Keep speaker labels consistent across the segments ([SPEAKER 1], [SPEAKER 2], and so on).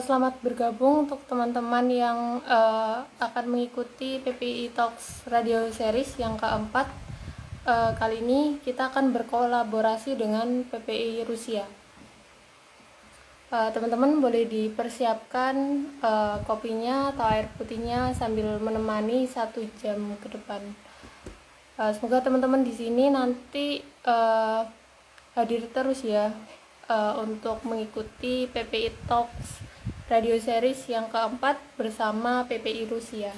[SPEAKER 1] Selamat bergabung untuk teman-teman yang akan mengikuti PPI Talks Radio Series yang keempat. Kali ini kita akan berkolaborasi dengan PPI Rusia. Teman-teman boleh dipersiapkan kopinya atau air putihnya sambil menemani 1 jam ke depan. Semoga teman-teman di sini nanti hadir terus ya untuk mengikuti PPI Talks Radio Series yang keempat bersama PPI Rusia.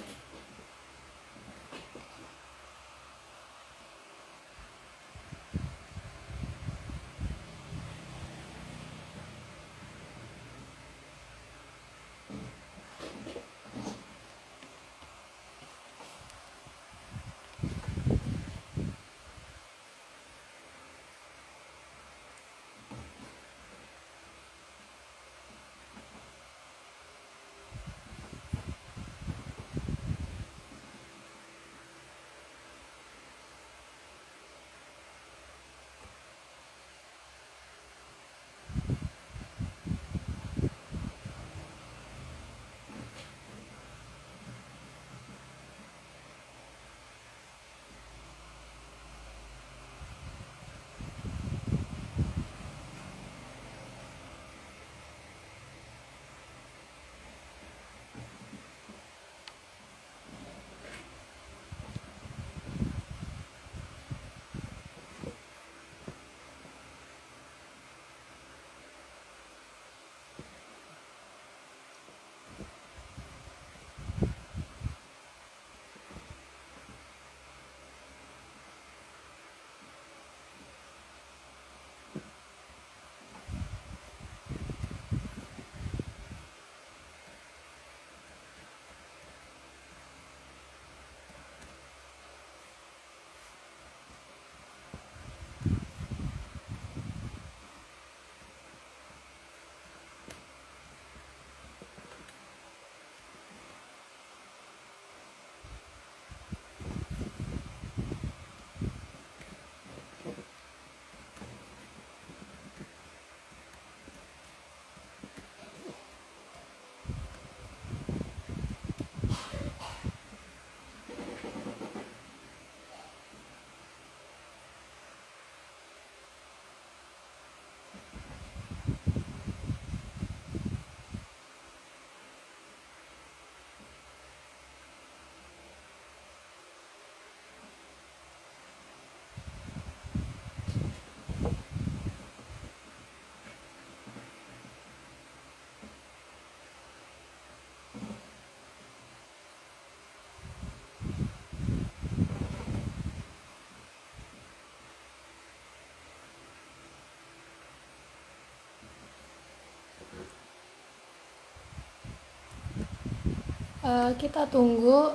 [SPEAKER 1] Kita tunggu,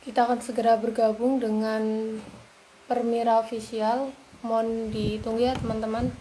[SPEAKER 1] kita akan segera bergabung dengan Permira Official. Mohon ditunggu ya teman-teman.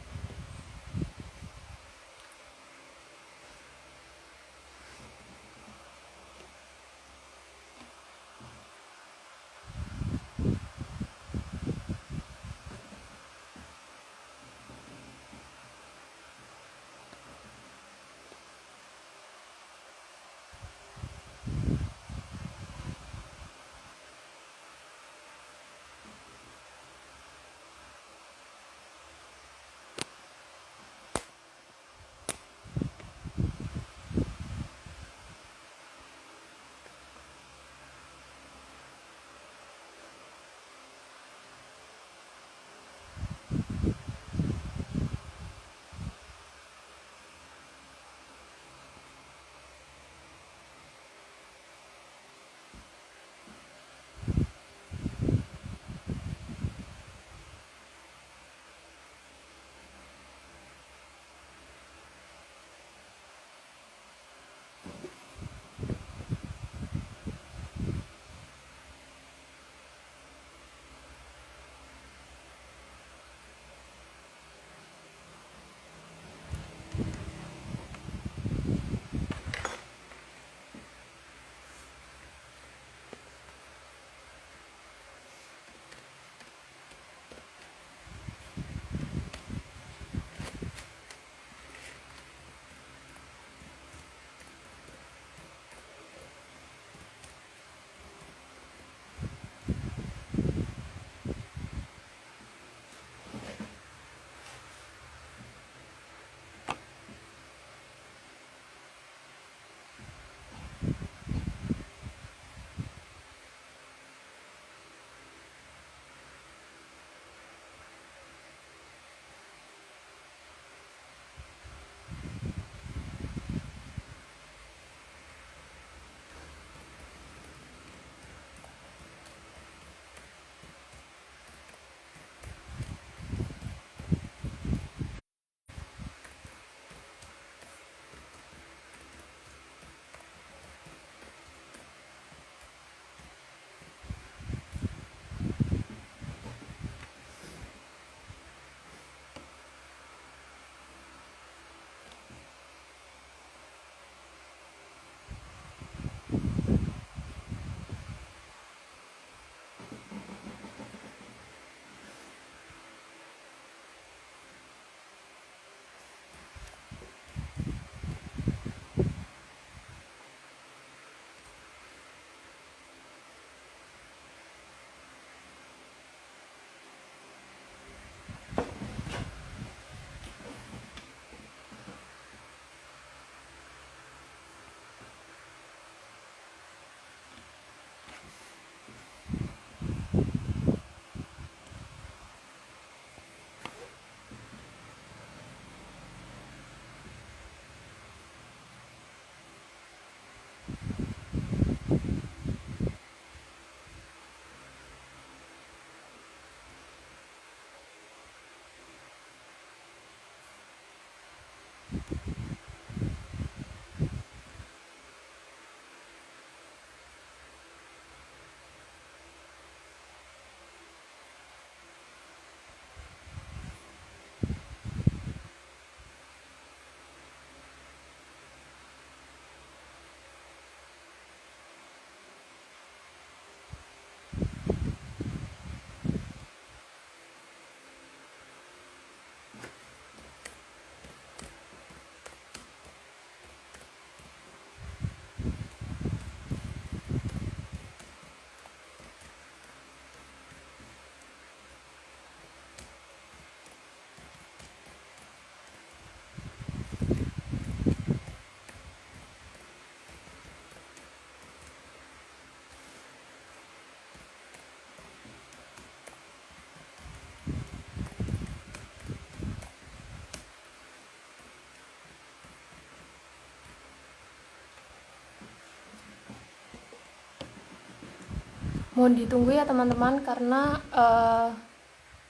[SPEAKER 1] Mohon ditunggu ya teman-teman, karena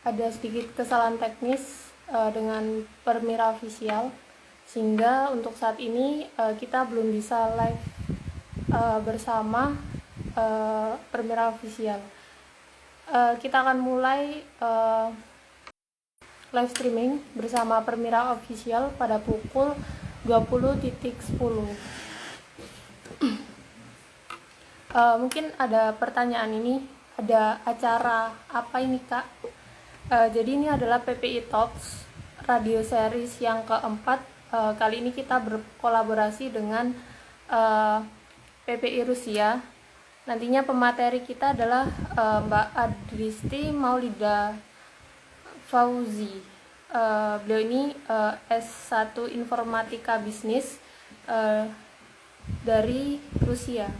[SPEAKER 1] ada sedikit kesalahan teknis dengan Permira Official, sehingga untuk saat ini kita belum bisa live bersama Permira Official. Kita akan mulai live streaming bersama Permira Official pada pukul 20.10. Mungkin ada pertanyaan ini, ada acara apa ini Kak? Jadi ini adalah PPI Talks radio series yang keempat. Kali ini kita berkolaborasi dengan PPI Rusia. Nantinya pemateri kita adalah Mbak Adristi Maulida Fauzi. Beliau ini S1 Informatika Bisnis dari Rusia.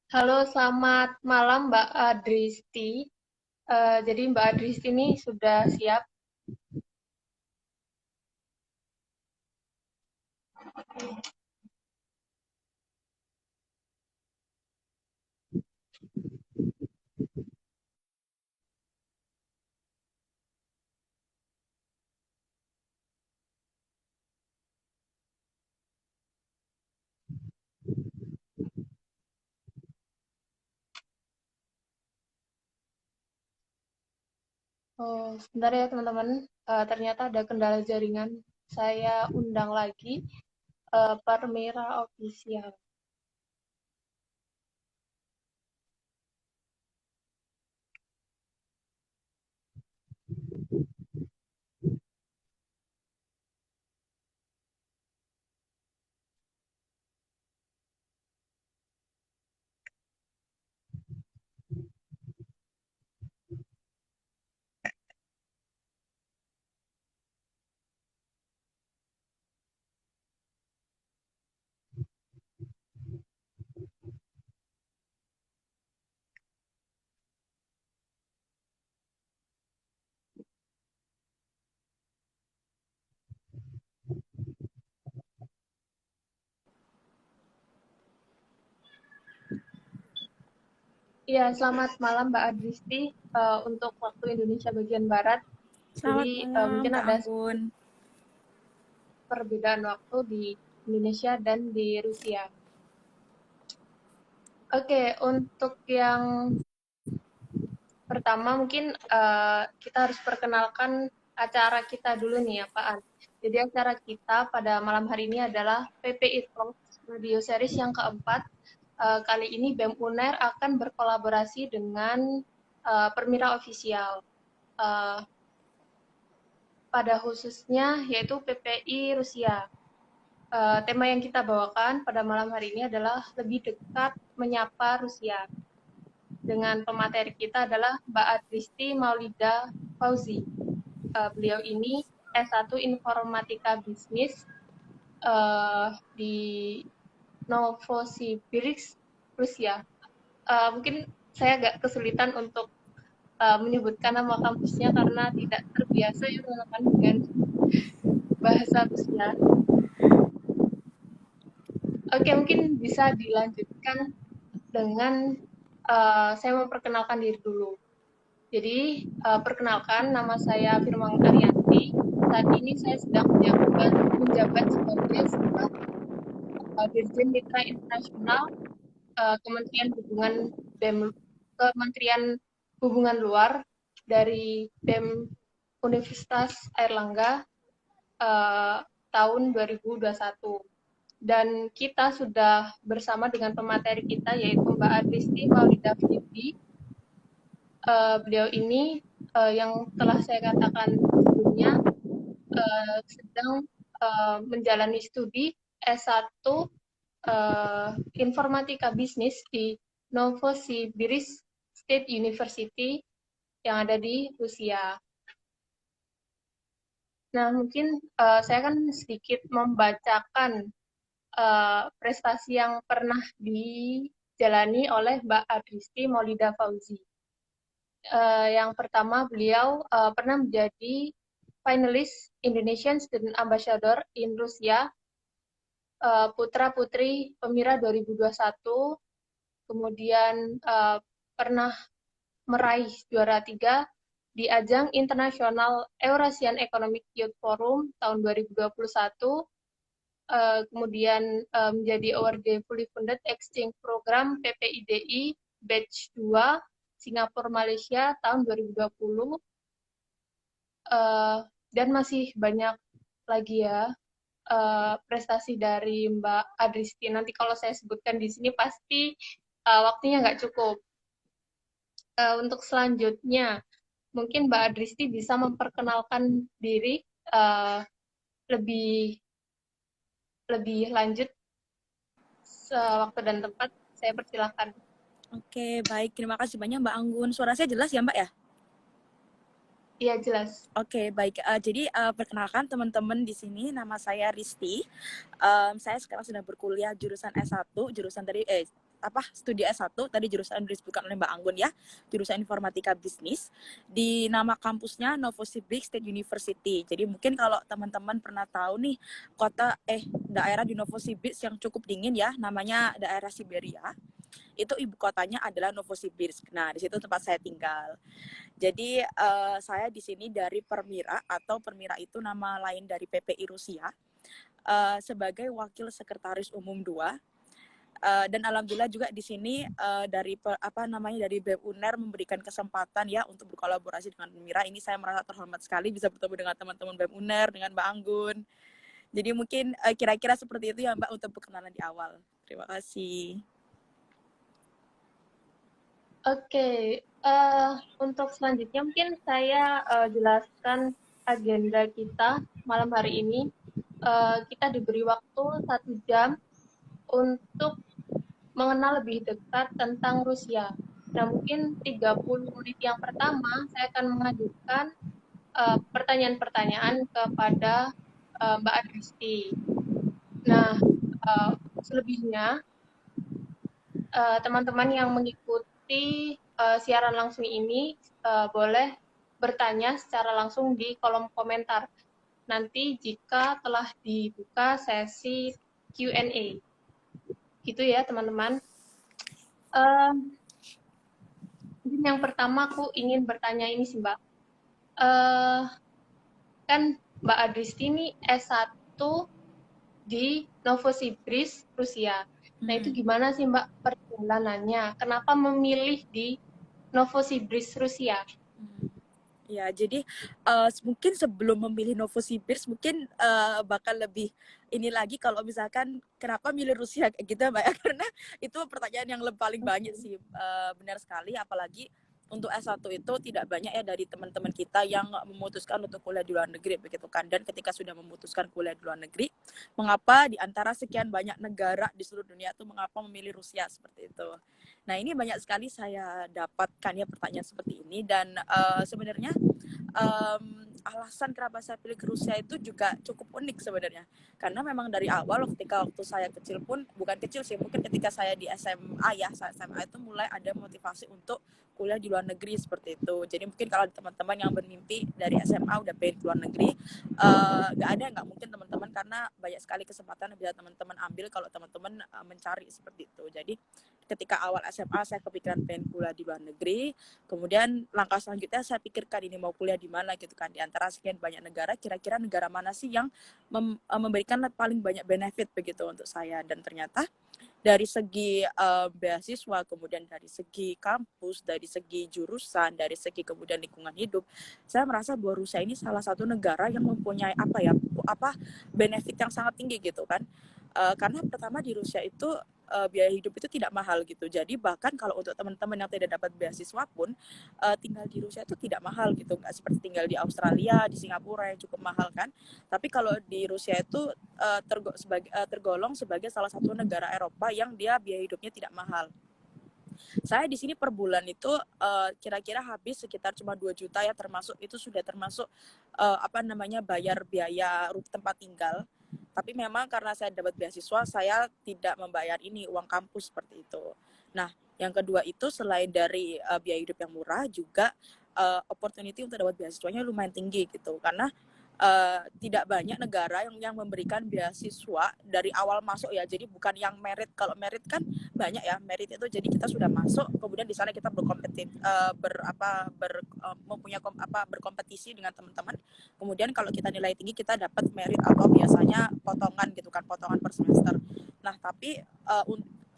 [SPEAKER 1] Halo, selamat malam Mbak Adristi. Jadi Mbak Adristi ini sudah siap. Oh, sebentar ya teman-teman. Ternyata ada kendala jaringan. Saya undang lagi Permira Official. Iya, selamat malam Mbak Adristi. Untuk waktu Indonesia bagian Barat.
[SPEAKER 2] Selamat
[SPEAKER 1] Jadi
[SPEAKER 2] malam,
[SPEAKER 1] mungkin
[SPEAKER 2] Mbak
[SPEAKER 1] ada
[SPEAKER 2] Anggun.
[SPEAKER 1] perbedaan waktu di Indonesia dan di Rusia. Oke, untuk yang pertama mungkin kita harus perkenalkan acara kita dulu nih ya Pak An. Jadi acara kita pada malam hari ini adalah PPI Talks Radio Series yang keempat. Kali ini BEM UNER akan berkolaborasi dengan Permira Official. Uh, pada khususnya yaitu PPI Rusia. Tema yang kita bawakan pada malam hari ini adalah lebih dekat menyapa Rusia. Dengan pemateri kita adalah Mbak Adristi Maulida Fauzi. Beliau ini S1 Informatika Bisnis di Novosibirsk, Rusia. Mungkin saya agak kesulitan untuk menyebutkan nama kampusnya karena tidak terbiasa ya teman-teman dengan bahasa Rusia. Oke, mungkin bisa dilanjutkan dengan saya memperkenalkan diri dulu. Jadi, perkenalkan, nama saya Firman Arianti. Saat ini saya sedang menjabat sebagai Staf Dirjen Mitra Internasional Kementerian Hubungan Luar dari BEM Universitas Airlangga tahun 2021. Dan kita sudah bersama dengan pemateri kita yaitu Mbak Adristi Maulida Fitri. Beliau ini yang telah saya katakan sebelumnya sedang menjalani studi S1 Informatika Bisnis di Novosibirsk State University yang ada di Rusia. Nah, mungkin saya akan sedikit membacakan prestasi yang pernah dijalani oleh Mbak Adristi Maulida Fauzi. Yang pertama, beliau pernah menjadi finalis Indonesian Student Ambassador in Rusia, Putra Putri Pemira 2021, kemudian pernah meraih juara 3 di ajang Internasional Eurasian Economic Youth Forum tahun 2021, kemudian menjadi awardee Fully Funded Exchange Program PPIDI Batch 2 Singapura Malaysia tahun 2020, dan masih banyak lagi ya prestasi dari Mbak Adristi. Nanti kalau saya sebutkan di sini pasti waktunya nggak cukup. Untuk selanjutnya, mungkin Mbak Adristi bisa memperkenalkan diri lebih lebih lanjut sewaktu dan tempat. Saya persilahkan.
[SPEAKER 2] Oke, baik. Terima kasih banyak, Mbak Anggun. Suara saya jelas ya, Mbak ya?
[SPEAKER 1] Iya, jelas.
[SPEAKER 2] Oke, baik. Jadi perkenalkan teman-teman di sini, nama saya Risti. Saya sekarang sedang berkuliah jurusan S1, jurusan dari studi S1 tadi jurusan disebutkan oleh Mbak Anggun ya, jurusan Informatika Bisnis di nama kampusnya Novosibirsk State University. Jadi mungkin kalau teman-teman pernah tahu nih daerah di Novosibirsk yang cukup dingin ya, namanya daerah Siberia. Itu ibu kotanya adalah Novosibirsk. Nah, di situ tempat saya tinggal. Jadi saya di sini dari Permira, atau Permira itu nama lain dari PPI Rusia, sebagai wakil sekretaris umum 2. Dan alhamdulillah juga di sini dari BEM UNER memberikan kesempatan ya untuk berkolaborasi dengan Permira. Ini saya merasa terhormat sekali bisa bertemu dengan teman-teman BEM UNER, dengan Mbak Anggun. Jadi mungkin kira-kira seperti itu ya Mbak untuk perkenalan di awal. Terima kasih.
[SPEAKER 1] Oke, untuk selanjutnya mungkin saya jelaskan agenda kita malam hari ini. Kita diberi waktu 1 jam untuk mengenal lebih dekat tentang Rusia. Nah, mungkin 30 menit yang pertama saya akan mengajukan pertanyaan-pertanyaan kepada Mbak Adristi. Nah, selebihnya teman-teman yang mengikuti siaran langsung ini boleh bertanya secara langsung di kolom komentar. Nanti jika telah dibuka sesi Q&A. Gitu ya, teman-teman. Mungkin yang pertama aku ingin bertanya ini sih Mbak. Eh kan Mbak Adristi ini S1 di Novosibirsk, Rusia. Nah, itu
[SPEAKER 2] Hmm.
[SPEAKER 1] gimana sih Mbak perjalanannya? Kenapa memilih di Novosibirsk, Rusia?
[SPEAKER 2] Ya, jadi mungkin sebelum memilih Novosibirsk mungkin bakal lebih ini lagi kalau misalkan kenapa milih Rusia kayak gitu Mbak ya, karena itu pertanyaan yang paling banyak
[SPEAKER 1] Oke.
[SPEAKER 2] sih. Benar sekali, apalagi untuk S1 itu tidak banyak ya dari teman-teman kita yang memutuskan untuk kuliah di luar negeri begitu kan. Dan ketika sudah memutuskan kuliah di luar negeri, mengapa di antara sekian banyak negara di seluruh dunia itu mengapa memilih Rusia seperti itu. Nah, ini banyak sekali saya dapatkan ya pertanyaan seperti ini, dan sebenarnya alasan kenapa saya pilih ke Rusia itu juga cukup unik sebenarnya, karena memang dari awal ketika waktu saya kecil pun, bukan kecil sih, mungkin ketika saya di SMA ya, saya SMA itu mulai ada motivasi untuk kuliah di luar negeri seperti itu. Jadi mungkin kalau teman-teman yang bermimpi dari SMA udah pengen ke luar negeri, nggak mungkin teman-teman, karena banyak sekali kesempatan yang bisa teman-teman ambil kalau teman-teman mencari seperti itu. Jadi ketika awal SMA saya kepikiran pengen kuliah di luar negeri. Kemudian langkah selanjutnya saya pikirkan ini mau kuliah di mana gitu kan. Di antara sekian banyak negara, kira-kira negara mana sih yang memberikan paling banyak benefit begitu untuk saya. Dan ternyata dari segi beasiswa, kemudian dari segi kampus, dari segi jurusan, dari segi kemudian lingkungan hidup, saya merasa bahwa Rusia ini salah satu negara yang mempunyai benefit yang sangat tinggi gitu kan. Karena pertama di Rusia itu biaya hidup itu tidak mahal gitu. Jadi bahkan kalau untuk teman-teman yang tidak dapat beasiswa pun, tinggal di Rusia itu tidak mahal gitu. Nggak seperti tinggal di Australia, di Singapura yang cukup mahal kan. Tapi kalau di Rusia itu tergolong sebagai salah satu negara Eropa yang dia biaya hidupnya tidak mahal. Saya di sini per bulan itu kira-kira habis sekitar cuma 2 juta ya, termasuk itu sudah termasuk bayar biaya tempat tinggal. Tapi memang karena saya dapat beasiswa, saya tidak membayar ini uang kampus seperti itu. Nah, yang kedua itu selain dari biaya hidup yang murah, juga opportunity untuk dapat beasiswanya lumayan tinggi gitu. Karena tidak banyak negara yang memberikan beasiswa dari awal masuk ya. Jadi bukan yang merit. Kalau merit kan banyak ya, merit itu jadi kita sudah masuk, kemudian di sana kita berkompetisi dengan teman-teman. Kemudian kalau kita nilai tinggi kita dapat merit atau biasanya potongan gitu kan, potongan per semester. Nah, tapi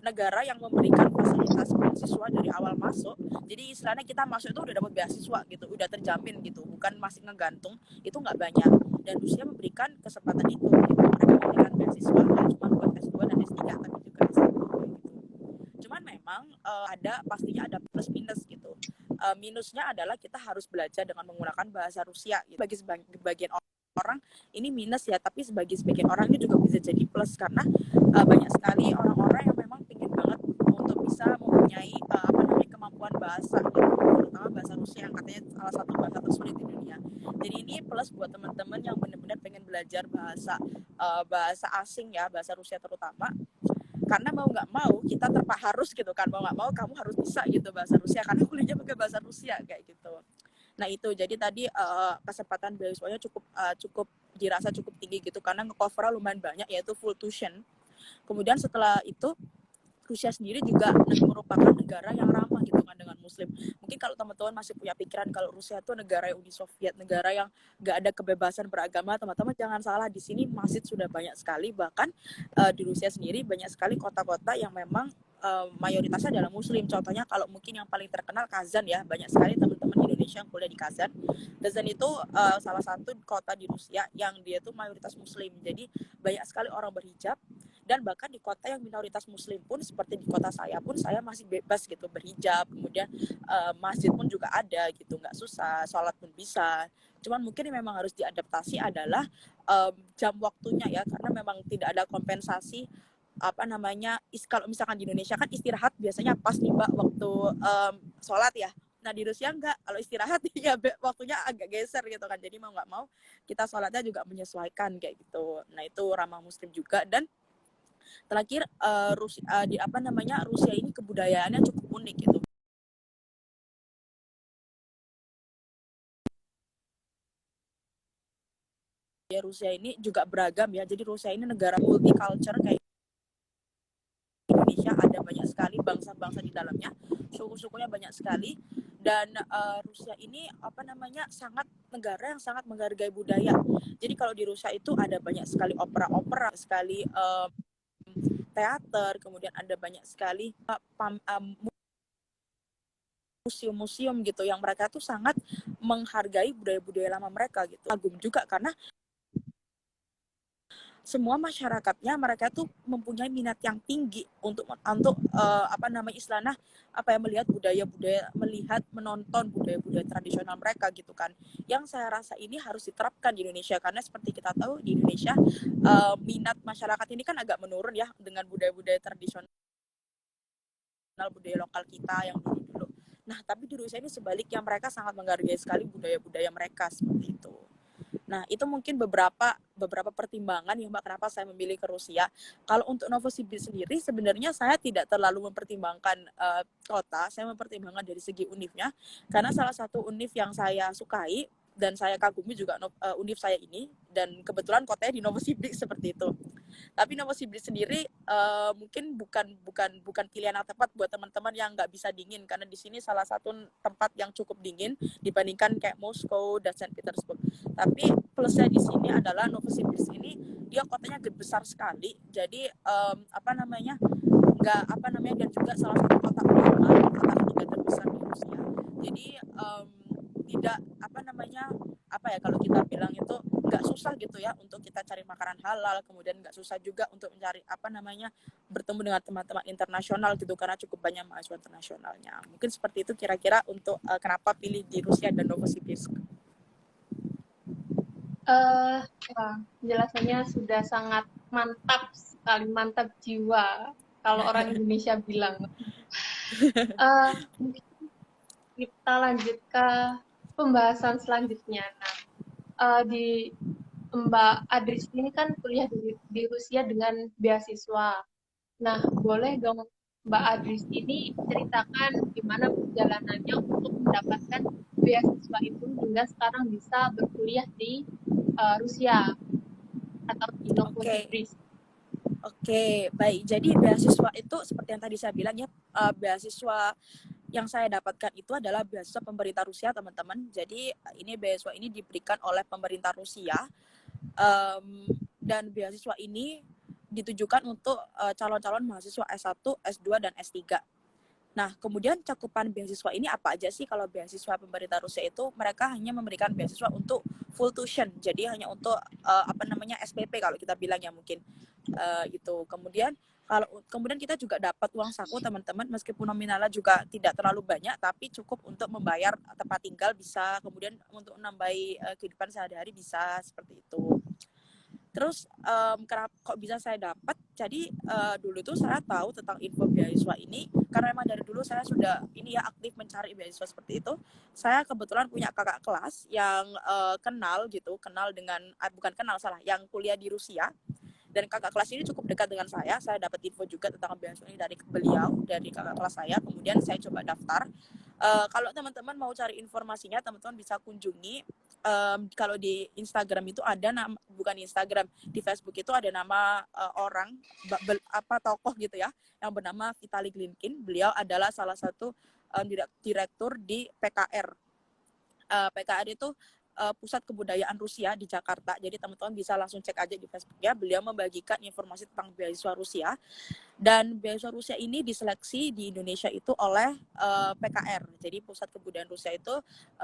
[SPEAKER 2] negara yang memberikan fasilitas beasiswa dari awal masuk, jadi istilahnya kita masuk itu udah dapat beasiswa gitu, udah terjamin gitu, bukan masih ngegantung, itu nggak banyak. Dan Rusia memberikan kesempatan itu gitu. Mereka memberikan beasiswa nggak cuma buat S2 dan S3 tapi juga S1 gitu. Cuman memang pastinya ada plus minus gitu. Minusnya adalah kita harus belajar dengan menggunakan bahasa Rusia gitu. Bagi sebagian orang ini minus ya, tapi sebagai sebagian orang ini juga bisa jadi plus, karena banyak sekali orang-orang yang memang pingin banget untuk bisa mempunyai kemampuan bahasa gitu, terutama bahasa Rusia yang katanya salah satu bahasa tersulit di dunia. Jadi ini plus buat teman-teman yang benar-benar pengen belajar bahasa asing ya, bahasa Rusia terutama, karena mau nggak mau kita harus gitu kan, mau nggak mau kamu harus bisa gitu bahasa Rusia karena kuliahnya pakai bahasa Rusia kayak gitu. Nah itu jadi tadi kesempatan beasiswanya cukup dirasa cukup tinggi gitu, karena nge-cover lumayan banyak, yaitu full tuition. Kemudian setelah itu Rusia sendiri juga merupakan negara yang ramah gitu kan dengan Muslim. Mungkin kalau teman-teman masih punya pikiran kalau Rusia itu negara Uni Soviet, negara yang nggak ada kebebasan beragama, teman-teman jangan salah, di sini masjid sudah banyak sekali. Bahkan di Rusia sendiri banyak sekali kota-kota yang memang mayoritasnya adalah Muslim. Contohnya kalau mungkin yang paling terkenal Kazan ya, banyak sekali teman-teman Indonesia yang kuliah di Kazan. Kazan itu salah satu kota di Rusia yang dia tuh mayoritas Muslim. Jadi banyak sekali orang berhijab, dan bahkan di kota yang minoritas Muslim pun seperti di kota saya pun saya masih bebas gitu berhijab. Kemudian masjid pun juga ada gitu, nggak susah, sholat pun bisa. Cuman mungkin yang memang harus diadaptasi adalah jam waktunya ya, karena memang tidak ada kompensasi kalau misalkan di Indonesia kan istirahat biasanya pas nih Mbak waktu sholat ya. Nah di Rusia enggak, kalau istirahat ya waktunya agak geser gitu kan. Jadi mau nggak mau kita sholatnya juga menyesuaikan kayak gitu. Nah itu ramah Muslim juga. Dan terakhir Rusia ini kebudayaannya cukup unik gitu. Ya Rusia ini juga beragam ya. Jadi Rusia ini negara multicultural kayak Indonesia Indonesia ada banyak sekali bangsa-bangsa di dalamnya, suku-sukunya banyak sekali, dan Rusia ini sangat negara yang sangat menghargai budaya. Jadi kalau di Rusia itu ada banyak sekali opera-opera, sekali teater, kemudian ada banyak sekali museum-museum gitu yang mereka tuh sangat menghargai budaya-budaya lama mereka gitu. Kagum juga karena semua masyarakatnya mereka tuh mempunyai minat yang tinggi untuk melihat budaya-budaya, melihat menonton budaya-budaya tradisional mereka gitu kan. Yang saya rasa ini harus diterapkan di Indonesia karena seperti kita tahu di Indonesia minat masyarakat ini kan agak menurun ya dengan budaya-budaya tradisional, budaya lokal kita yang dulu. Nah, tapi di Rusia ini sebaliknya mereka sangat menghargai sekali budaya-budaya mereka seperti itu. Nah, itu mungkin beberapa pertimbangan ya Mbak kenapa saya memilih ke Rusia. Kalau untuk Novosibirsk sendiri sebenarnya saya tidak terlalu mempertimbangkan kota, saya mempertimbangkan dari segi univnya karena salah satu univ yang saya sukai dan saya kagumi juga univ saya ini, dan kebetulan kotanya di Novosibirsk seperti itu. Tapi Novosibirsk sendiri mungkin bukan pilihan yang tepat buat teman-teman yang nggak bisa dingin karena di sini salah satu tempat yang cukup dingin dibandingkan kayak Moskow dan Saint Petersburg. Tapi plusnya di sini adalah Novosibirsk ini dia kotanya besar sekali, jadi dan juga salah satu kota utama, kota ketiga terbesar di Rusia. Jadi tidak kalau kita bilang itu nggak susah gitu ya untuk kita cari makanan halal, kemudian nggak susah juga untuk mencari bertemu dengan teman-teman internasional gitu karena cukup banyak mahasiswa internasionalnya. Mungkin seperti itu kira-kira untuk kenapa pilih di Rusia dan Novosibirsk.
[SPEAKER 1] Penjelasannya sudah sangat mantap sekali, mantap jiwa kalau orang Indonesia bilang. Mungkin kita lanjut ke pembahasan selanjutnya. Nah, di Mbak Adris ini kan kuliah di Rusia dengan beasiswa. Nah, boleh dong Mbak Adris ini ceritakan gimana perjalanannya untuk mendapatkan beasiswa itu hingga sekarang bisa berkuliah di Rusia atau di Novosibirsk.
[SPEAKER 2] Oke, baik. Jadi beasiswa itu seperti yang tadi saya bilang ya, beasiswa yang saya dapatkan itu adalah beasiswa pemerintah Rusia, teman-teman. Jadi ini beasiswa ini diberikan oleh pemerintah Rusia, dan beasiswa ini ditujukan untuk calon-calon mahasiswa S1, S2, dan S3. Nah, kemudian cakupan beasiswa ini apa aja sih? Kalau beasiswa pemerintah Rusia itu mereka hanya memberikan beasiswa untuk full tuition, jadi hanya untuk SPP kalau kita bilang ya mungkin gitu. Kemudian kita juga dapat uang saku teman-teman, meskipun nominalnya juga tidak terlalu banyak, tapi cukup untuk membayar tempat tinggal bisa, kemudian untuk menambahi kehidupan sehari-hari bisa seperti itu. Terus kenapa kok bisa saya dapat? Jadi dulu tuh saya tahu tentang info beasiswa ini karena memang dari dulu saya sudah aktif mencari beasiswa seperti itu. Saya kebetulan punya kakak kelas yang yang kuliah di Rusia, dan kakak kelas ini cukup dekat dengan saya. Saya dapat info juga tentang beasiswa ini dari beliau, dari kakak kelas saya. Kemudian saya coba daftar. Kalau teman-teman mau cari informasinya, teman-teman bisa kunjungi. Kalau di Instagram itu ada bukan Instagram, di Facebook itu ada nama orang tokoh gitu ya, yang bernama Vitali Glinkin. Beliau adalah salah satu direktur di PKR. PKR itu Pusat Kebudayaan Rusia di Jakarta. Jadi teman-teman bisa langsung cek aja di Facebooknya. Beliau membagikan informasi tentang beasiswa Rusia. Dan beasiswa Rusia ini diseleksi di Indonesia itu oleh PKR. Jadi Pusat Kebudayaan Rusia itu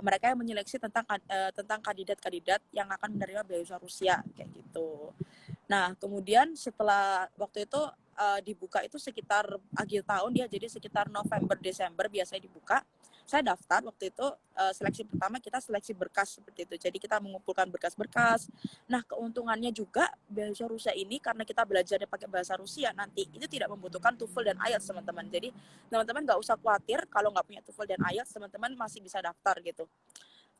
[SPEAKER 2] mereka yang menyeleksi tentang kandidat-kandidat yang akan menerima beasiswa Rusia kayak gitu. Nah, kemudian setelah waktu itu dibuka itu sekitar akhir tahun ya, jadi sekitar November Desember biasanya dibuka. Saya daftar waktu itu, seleksi pertama kita seleksi berkas seperti itu. Jadi kita mengumpulkan berkas-berkas. Nah, keuntungannya juga beasiswa Rusia ini karena kita belajarnya pakai bahasa Rusia, nanti itu tidak membutuhkan TOEFL dan IELTS, teman-teman. Jadi teman-teman nggak usah khawatir kalau nggak punya TOEFL dan IELTS, teman-teman masih bisa daftar gitu.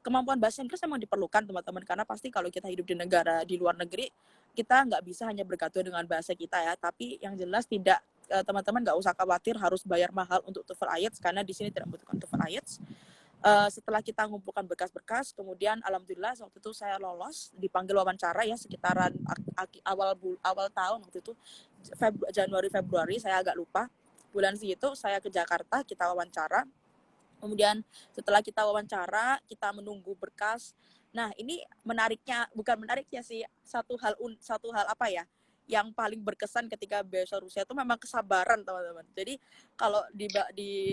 [SPEAKER 2] Kemampuan bahasa Inggris memang diperlukan, teman-teman, karena pasti kalau kita hidup di negara di luar negeri, kita nggak bisa hanya bergantung dengan bahasa kita ya. Tapi yang jelas teman-teman nggak usah khawatir harus bayar mahal untuk TOEFL IELTS karena di sini tidak membutuhkan TOEFL IELTS. Setelah kita mengumpulkan berkas-berkas, kemudian alhamdulillah waktu itu saya lolos, dipanggil wawancara ya sekitaran awal tahun waktu itu, Januari Februari saya agak lupa. bulan segitu saya ke Jakarta, kita wawancara. Kemudian setelah kita wawancara, kita menunggu berkas. Nah, ini menariknya, bukan menariknya sih, satu hal apa ya, yang paling berkesan ketika beasiswa Rusia itu memang kesabaran, teman-teman. Jadi kalau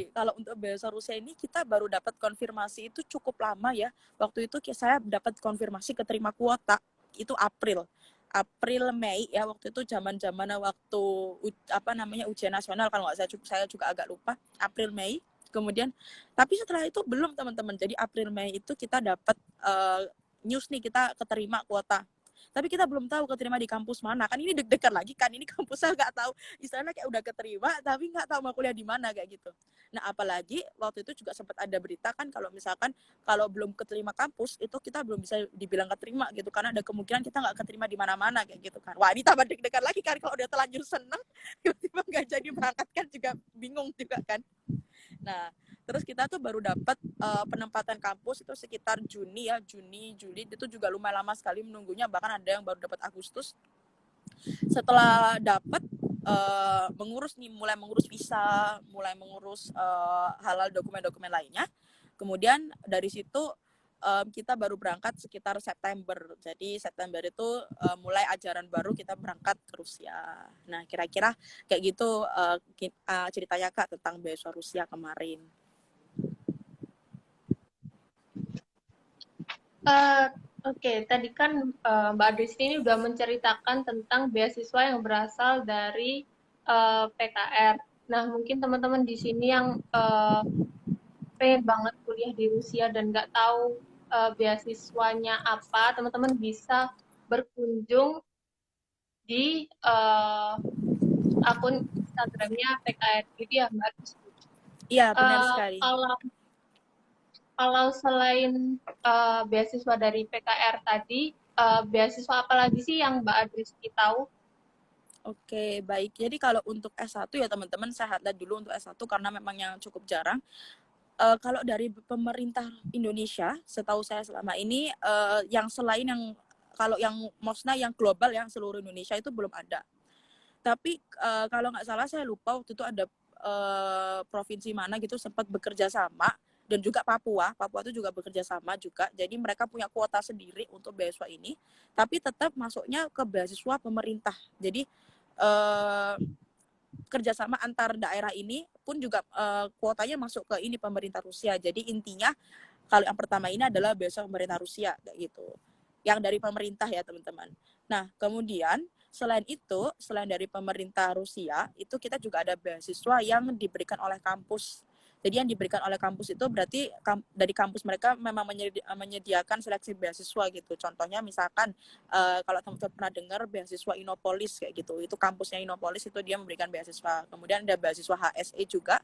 [SPEAKER 2] kalau untuk beasiswa Rusia ini kita baru dapat konfirmasi itu cukup lama ya. Waktu itu saya dapat konfirmasi keterima kuota itu April Mei ya, waktu itu zaman waktu ujian nasional, kalau nggak saya juga agak lupa, April Mei. Kemudian tapi setelah itu belum, teman-teman. Jadi April Mei itu kita dapat news nih, kita keterima kuota. Tapi kita belum tahu keterima di kampus mana. Kan ini deg-degan lagi kan, ini kampusnya nggak tahu. Istilahnya kayak udah keterima tapi nggak tahu mau kuliah di mana kayak gitu. Nah, apalagi waktu itu juga sempat ada berita kan, kalau misalkan kalau belum keterima kampus itu kita belum bisa dibilang keterima gitu, karena ada kemungkinan kita nggak keterima di mana-mana kayak gitu kan. Wah, ini tambah deg-degan lagi kan, kalau udah terlanjur seneng tiba-tiba nggak jadi berangkat kan juga bingung juga kan. Nah, terus kita tuh baru dapat penempatan kampus itu sekitar Juni, Juli. Itu juga lumayan lama sekali menunggunya, bahkan ada yang baru dapat Agustus. Setelah dapat mulai mengurus visa, mulai mengurus halal dokumen-dokumen lainnya. Kemudian dari situ kita baru berangkat sekitar September. Jadi September itu mulai ajaran baru, kita berangkat ke Rusia. Nah, kira-kira kayak gitu ceritanya Kak tentang beasiswa Rusia kemarin.
[SPEAKER 1] Oke, tadi kan Mbak Adristi ini udah menceritakan tentang beasiswa yang berasal dari PKR. Nah, mungkin teman-teman di sini yang pengen banget kuliah di Rusia dan nggak tahu beasiswanya apa, teman-teman bisa berkunjung di akun Instagramnya PKR. Jadi ya Mbak Adristi.
[SPEAKER 2] Iya, benar sekali.
[SPEAKER 1] Kalau selain beasiswa dari PKR tadi, beasiswa apa lagi sih yang Mbak Adristi tahu?
[SPEAKER 2] Oke, baik. Jadi kalau untuk S1 ya teman-teman, saya lihat dulu untuk S1 karena memang yang cukup jarang. Kalau dari pemerintah Indonesia, setahu saya selama ini, yang selain yang kalau yang maksudnya yang global, yang seluruh Indonesia itu belum ada. Tapi kalau nggak salah saya lupa waktu itu ada provinsi mana gitu sempat bekerja sama, dan juga Papua itu juga bekerja sama juga. Jadi mereka punya kuota sendiri untuk beasiswa ini, tapi tetap masuknya ke beasiswa pemerintah. Jadi kerjasama antar daerah ini pun juga kuotanya masuk ke ini pemerintah Rusia. Jadi intinya kalau yang pertama ini adalah beasiswa pemerintah Rusia kayak gitu, yang dari pemerintah ya teman-teman. Nah, kemudian selain dari pemerintah Rusia itu kita juga ada beasiswa yang diberikan oleh kampus. Jadi yang diberikan oleh kampus itu berarti dari kampus mereka memang menyediakan seleksi beasiswa gitu. Contohnya misalkan kalau teman-teman pernah dengar beasiswa Innopolis kayak gitu, itu kampusnya Innopolis itu dia memberikan beasiswa. Kemudian ada beasiswa HSE juga.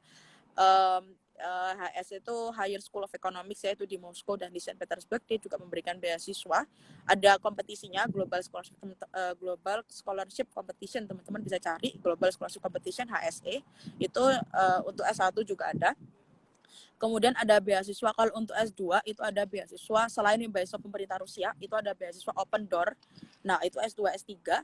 [SPEAKER 2] HS itu Higher School of Economics, yaitu di Moskow dan di Saint Petersburg, dia juga memberikan beasiswa. Ada kompetisinya, Global Scholarship Competition, teman-teman bisa cari Global Scholarship Competition HSE, itu untuk S1 juga ada. Kemudian ada beasiswa, kalau untuk S2 itu ada beasiswa selain beasiswa pemerintah Rusia, itu ada beasiswa Open Door. Nah, itu S2, S3.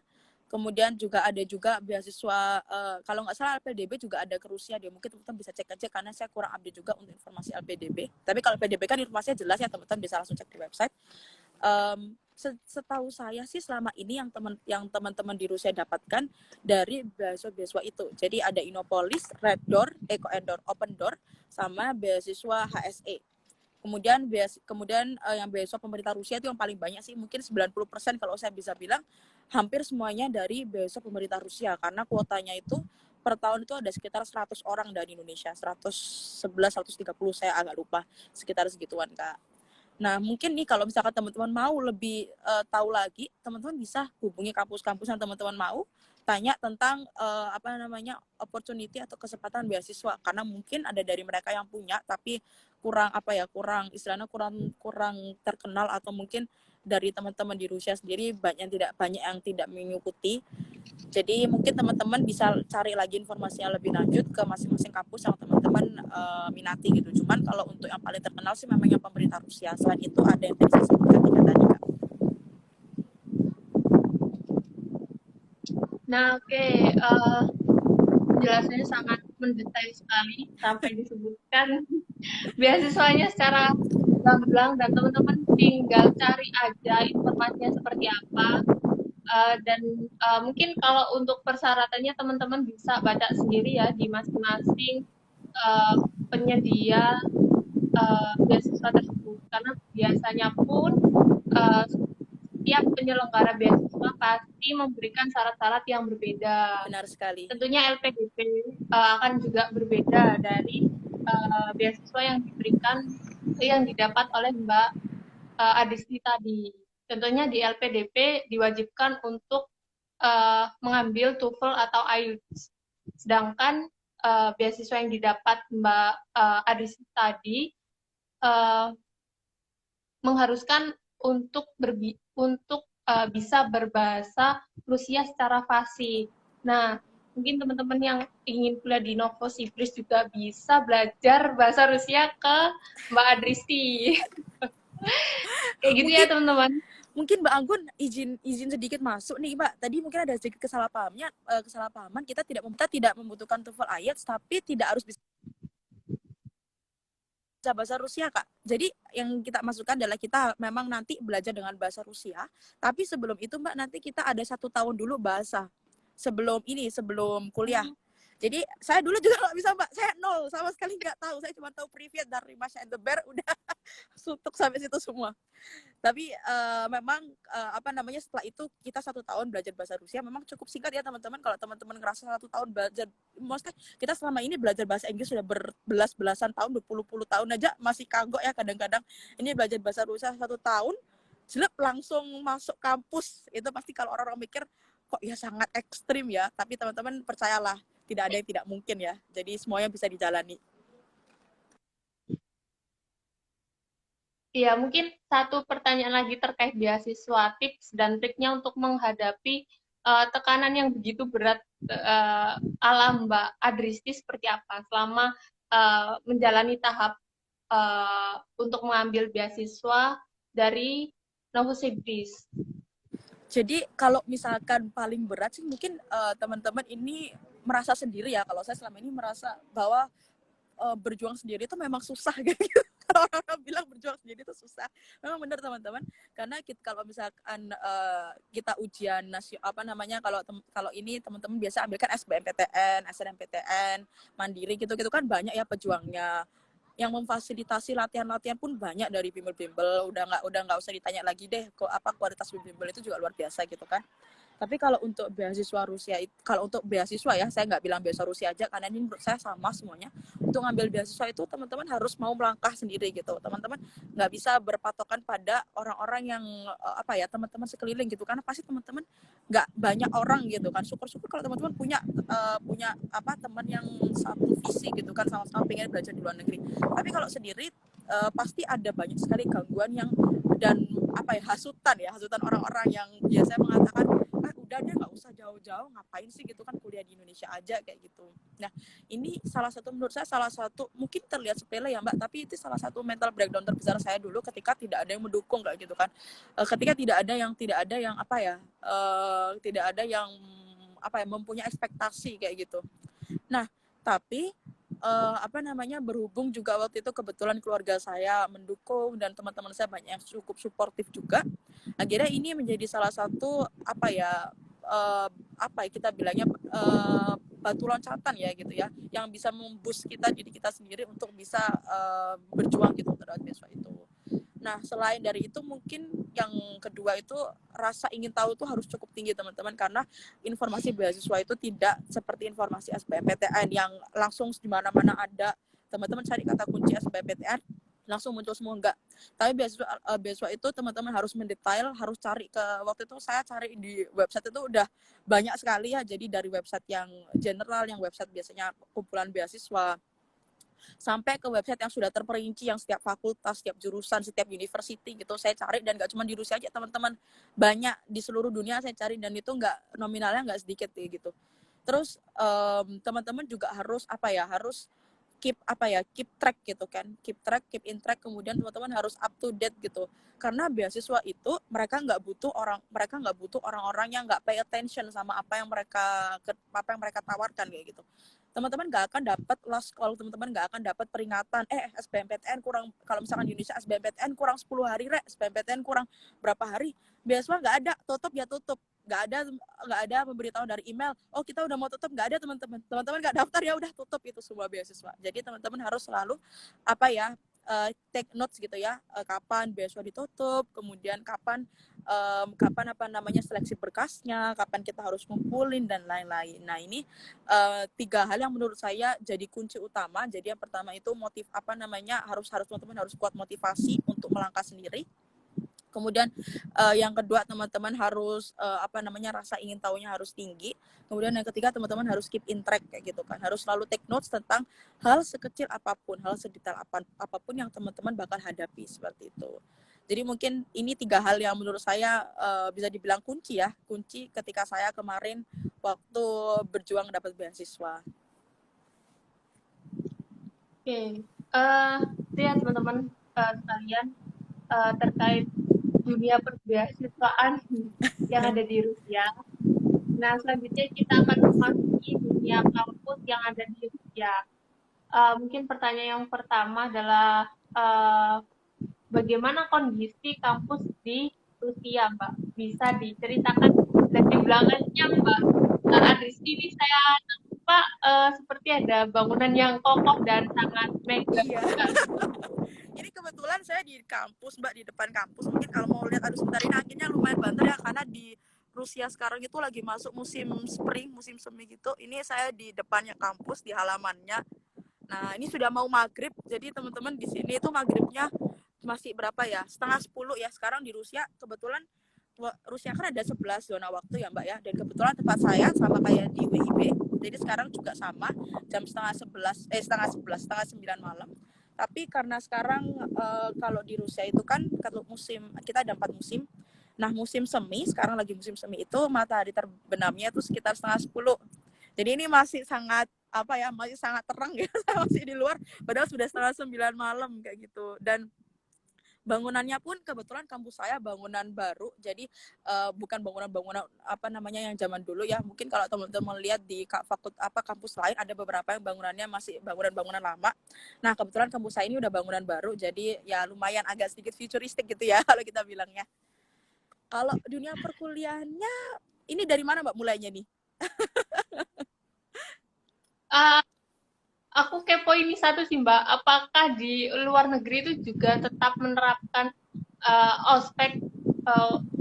[SPEAKER 2] Kemudian juga ada juga beasiswa kalau nggak salah LPDB juga ada ke Rusia, dia mungkin teman-teman bisa cek aja karena saya kurang update juga untuk informasi LPDB. Tapi kalau LPDB kan informasinya jelas ya, teman-teman bisa langsung cek di website. Setahu saya sih selama ini yang teman-teman di Rusia dapatkan dari beasiswa itu. Jadi ada Innopolis, Red Door, Eco Door, Open Door, sama beasiswa HSE. Kemudian yang beasiswa pemerintah Rusia itu yang paling banyak sih, mungkin 90% kalau saya bisa bilang, hampir semuanya dari beasiswa pemerintah Rusia, karena kuotanya itu per tahun itu ada sekitar 100 orang dari Indonesia, 111, 130, saya agak lupa, sekitar segituan Kak. Nah, mungkin nih kalau misalkan teman-teman mau lebih tahu lagi, teman-teman bisa hubungi kampus-kampus yang teman-teman mau, tanya tentang opportunity atau kesempatan beasiswa, karena mungkin ada dari mereka yang punya tapi kurang terkenal, atau mungkin dari teman-teman di Rusia sendiri banyak yang tidak mengikuti. Jadi mungkin teman-teman bisa cari lagi informasi yang lebih lanjut ke masing-masing kampus yang teman-teman minati gitu. Cuman kalau untuk yang paling terkenal sih memang yang pemerintah Rusia. Selain itu ada yang tadi saya sebutkan tadi Kak.
[SPEAKER 1] Nah, oke, penjelasannya sangat mendetail sekali sampai disebutkan beasiswanya secara gamblang dan teman-teman tinggal cari aja informasinya seperti apa. Dan mungkin kalau untuk persyaratannya teman-teman bisa baca sendiri ya di masing-masing penyedia beasiswa tersebut karena biasanya pun setiap penyelenggara beasiswa pasti memberikan syarat-syarat yang berbeda.
[SPEAKER 2] Benar sekali.
[SPEAKER 1] Tentunya LPDP akan juga berbeda dari beasiswa yang diberikan yang didapat oleh Mbak Adisti tadi. Tentunya di LPDP diwajibkan untuk mengambil TOEFL atau IELTS. Sedangkan beasiswa yang didapat Mbak Adisti tadi mengharuskan untuk bisa berbahasa Rusia secara fasih. Nah, mungkin teman-teman yang ingin kuliah di Novosibirsk juga bisa belajar bahasa Rusia ke Mbak Adristi. Kayak gitu ya teman-teman.
[SPEAKER 2] Mungkin Mbak Anggun izin sedikit masuk nih Mbak. Tadi mungkin ada sedikit kesalahpahaman. Kita tidak membutuhkan TOEFL IELTS, tapi tidak harus bisa bahasa Rusia Kak. Jadi yang kita masukkan adalah kita memang nanti belajar dengan bahasa Rusia. Tapi sebelum itu Mbak nanti kita ada 1 tahun dulu bahasa sebelum kuliah. Jadi saya dulu juga nggak bisa Mbak, saya nol sama sekali nggak tahu, saya cuma tahu Privet dari Masha and the Bear udah suntuk sampai situ semua. Tapi memang setelah itu kita 1 tahun belajar bahasa Rusia memang cukup singkat ya teman-teman. Kalau teman-teman ngerasa 1 tahun belajar, maksudnya kita selama ini belajar bahasa Inggris sudah berbelas-belasan tahun, berpuluh-puluh tahun aja masih kagok ya kadang-kadang. Ini belajar bahasa Rusia 1 tahun, jelek langsung masuk kampus. Itu pasti kalau orang-orang mikir kok ya sangat ekstrim ya, tapi teman-teman percayalah tidak ada yang tidak mungkin ya. Jadi semuanya bisa dijalani.
[SPEAKER 1] Iya, mungkin satu pertanyaan lagi terkait beasiswa, tips dan triknya untuk menghadapi tekanan yang begitu berat ala Mbak Adristi seperti apa selama menjalani tahap untuk mengambil beasiswa dari Novosibirsk.
[SPEAKER 2] Jadi kalau misalkan paling berat sih mungkin teman-teman ini merasa sendiri ya. Kalau saya selama ini merasa bahwa berjuang sendiri itu memang susah gitu. Kalau orang bilang berjuang sendiri itu susah, memang benar teman-teman. Karena kalau misalkan kita ujian kalau ini teman-teman biasa ambilkan SBMPTN, SNMPTN, Mandiri gitu-gitu kan banyak ya pejuangnya. Yang memfasilitasi latihan-latihan pun banyak dari bimbel-bimbel. Udah nggak usah ditanya lagi deh kualitas bimbel itu juga luar biasa gitu kan. Tapi kalau untuk beasiswa Rusia, kalau untuk beasiswa ya, saya nggak bilang beasiswa Rusia aja, karena ini menurut saya sama semuanya. Untuk ngambil beasiswa itu teman-teman harus mau melangkah sendiri gitu. Teman-teman nggak bisa berpatokan pada orang-orang yang teman-teman sekeliling gitu, karena pasti teman-teman nggak banyak orang gitu kan. Syukur-syukur kalau teman-teman punya teman yang satu visi gitu kan, sama-sama pengen belajar di luar negeri. Tapi kalau sendiri pasti ada banyak sekali gangguan dan hasutan orang-orang yang biasanya mengatakan udah deh nggak usah jauh-jauh, ngapain sih gitu kan kuliah di Indonesia aja kayak gitu. Nah ini menurut saya salah satu mungkin terlihat sepele ya Mbak, tapi itu salah satu mental breakdown terbesar saya dulu ketika tidak ada yang mendukung kayak gitu kan. Ketika tidak ada yang mempunyai ekspektasi kayak gitu. Nah tapi berhubung juga waktu itu kebetulan keluarga saya mendukung dan teman-teman saya banyak yang cukup suportif juga, akhirnya ini menjadi salah satu kita bilangnya batu loncatan ya gitu ya, yang bisa memboost kita diri kita sendiri untuk bisa berjuang gitu terhadap beasiswa itu. Nah selain dari itu mungkin yang kedua itu rasa ingin tahu tuh harus cukup tinggi teman-teman, karena informasi beasiswa itu tidak seperti informasi SBMPTN yang langsung di mana-mana ada. Teman-teman cari kata kunci SBMPTN langsung muncul semua, enggak. Tapi beasiswa itu teman-teman harus mendetail, harus cari waktu itu saya cari di website itu udah banyak sekali ya. Jadi dari website yang general, yang website biasanya kumpulan beasiswa, sampai ke website yang sudah terperinci, yang setiap fakultas, setiap jurusan, setiap university gitu saya cari. Dan gak cuma di Rusia aja teman-teman, banyak di seluruh dunia saya cari, dan itu nggak nominalnya nggak sedikit gitu. Terus teman-teman juga harus keep track gitu kan, keep in track. Kemudian teman-teman harus up to date gitu, karena beasiswa itu mereka nggak butuh orang-orang yang nggak pay attention sama apa yang mereka tawarkan kayak gitu. teman-teman nggak akan dapat last call, teman-teman nggak akan dapat peringatan, SBMPTN kurang, kalau misalkan di Indonesia SBMPTN kurang 10 hari, SBMPTN kurang berapa hari, beasiswa nggak ada, tutup ya tutup, nggak ada memberitahu dari email, oh kita udah mau tutup, nggak ada teman-teman nggak daftar ya udah tutup itu semua beasiswa. Jadi teman-teman harus selalu take notes gitu ya, kapan beasiswa ditutup, kemudian kapan seleksi berkasnya, kapan kita harus ngumpulin dan lain-lain. Nah ini 3 hal yang menurut saya jadi kunci utama. Jadi yang pertama itu harus teman-teman harus kuat motivasi untuk melangkah sendiri. Kemudian yang kedua teman-teman harus rasa ingin tahunya harus tinggi. Kemudian yang ketiga teman-teman harus keep in track kayak gitu kan. Harus selalu take notes tentang hal sekecil apapun, hal sedetail apapun yang teman-teman bakal hadapi seperti itu. Jadi mungkin ini 3 hal yang menurut saya bisa dibilang kunci ketika saya kemarin waktu berjuang dapat beasiswa.
[SPEAKER 1] Oke, lihat teman-teman sekalian terkait dunia perbeasiswaan yang ada di Rusia. Nah, selanjutnya kita akan memasuki dunia kampus yang ada di Rusia. Mungkin pertanyaan yang pertama adalah bagaimana kondisi kampus di Rusia, Mbak? Bisa diceritakan dari belakangnya, Mbak? Adris ini saya nampak seperti ada bangunan yang kokoh dan sangat megah.
[SPEAKER 2] Iya. Ini kebetulan saya di kampus, Mbak, di depan kampus. Mungkin kalau mau lihat, aduh sebentar, ini anginnya lumayan banter ya, karena di Rusia sekarang itu lagi masuk musim spring, musim semi gitu. Ini saya di depannya kampus, di halamannya. Nah, ini sudah mau maghrib, jadi teman-teman di sini itu maghribnya masih berapa ya? 9:30 ya. Sekarang di Rusia, kebetulan Rusia kan ada 11 zona waktu ya, Mbak ya. Dan kebetulan tempat saya sama kayak di WIB. Jadi sekarang juga sama, jam setengah 9 malam. Tapi karena sekarang kalau di Rusia itu kan kalau musim, kita ada 4 musim. Nah, musim semi, sekarang lagi musim semi itu matahari terbenamnya itu sekitar 9:30. Jadi ini masih sangat masih sangat terang ya, saya masih di luar padahal sudah 8:30 malam kayak gitu. Dan bangunannya pun kebetulan kampus saya bangunan baru, jadi bukan bangunan yang zaman dulu ya. Mungkin kalau teman-teman lihat di kampus lain ada beberapa yang bangunannya masih bangunan lama. Nah, kebetulan kampus saya ini udah bangunan baru, jadi ya lumayan agak sedikit futuristik gitu ya kalau kita bilangnya. Kalau dunia perkuliahannya ini dari mana, Mbak, mulainya nih?
[SPEAKER 1] Aku kepo ini satu sih, Mbak. Apakah di luar negeri itu juga tetap menerapkan ospek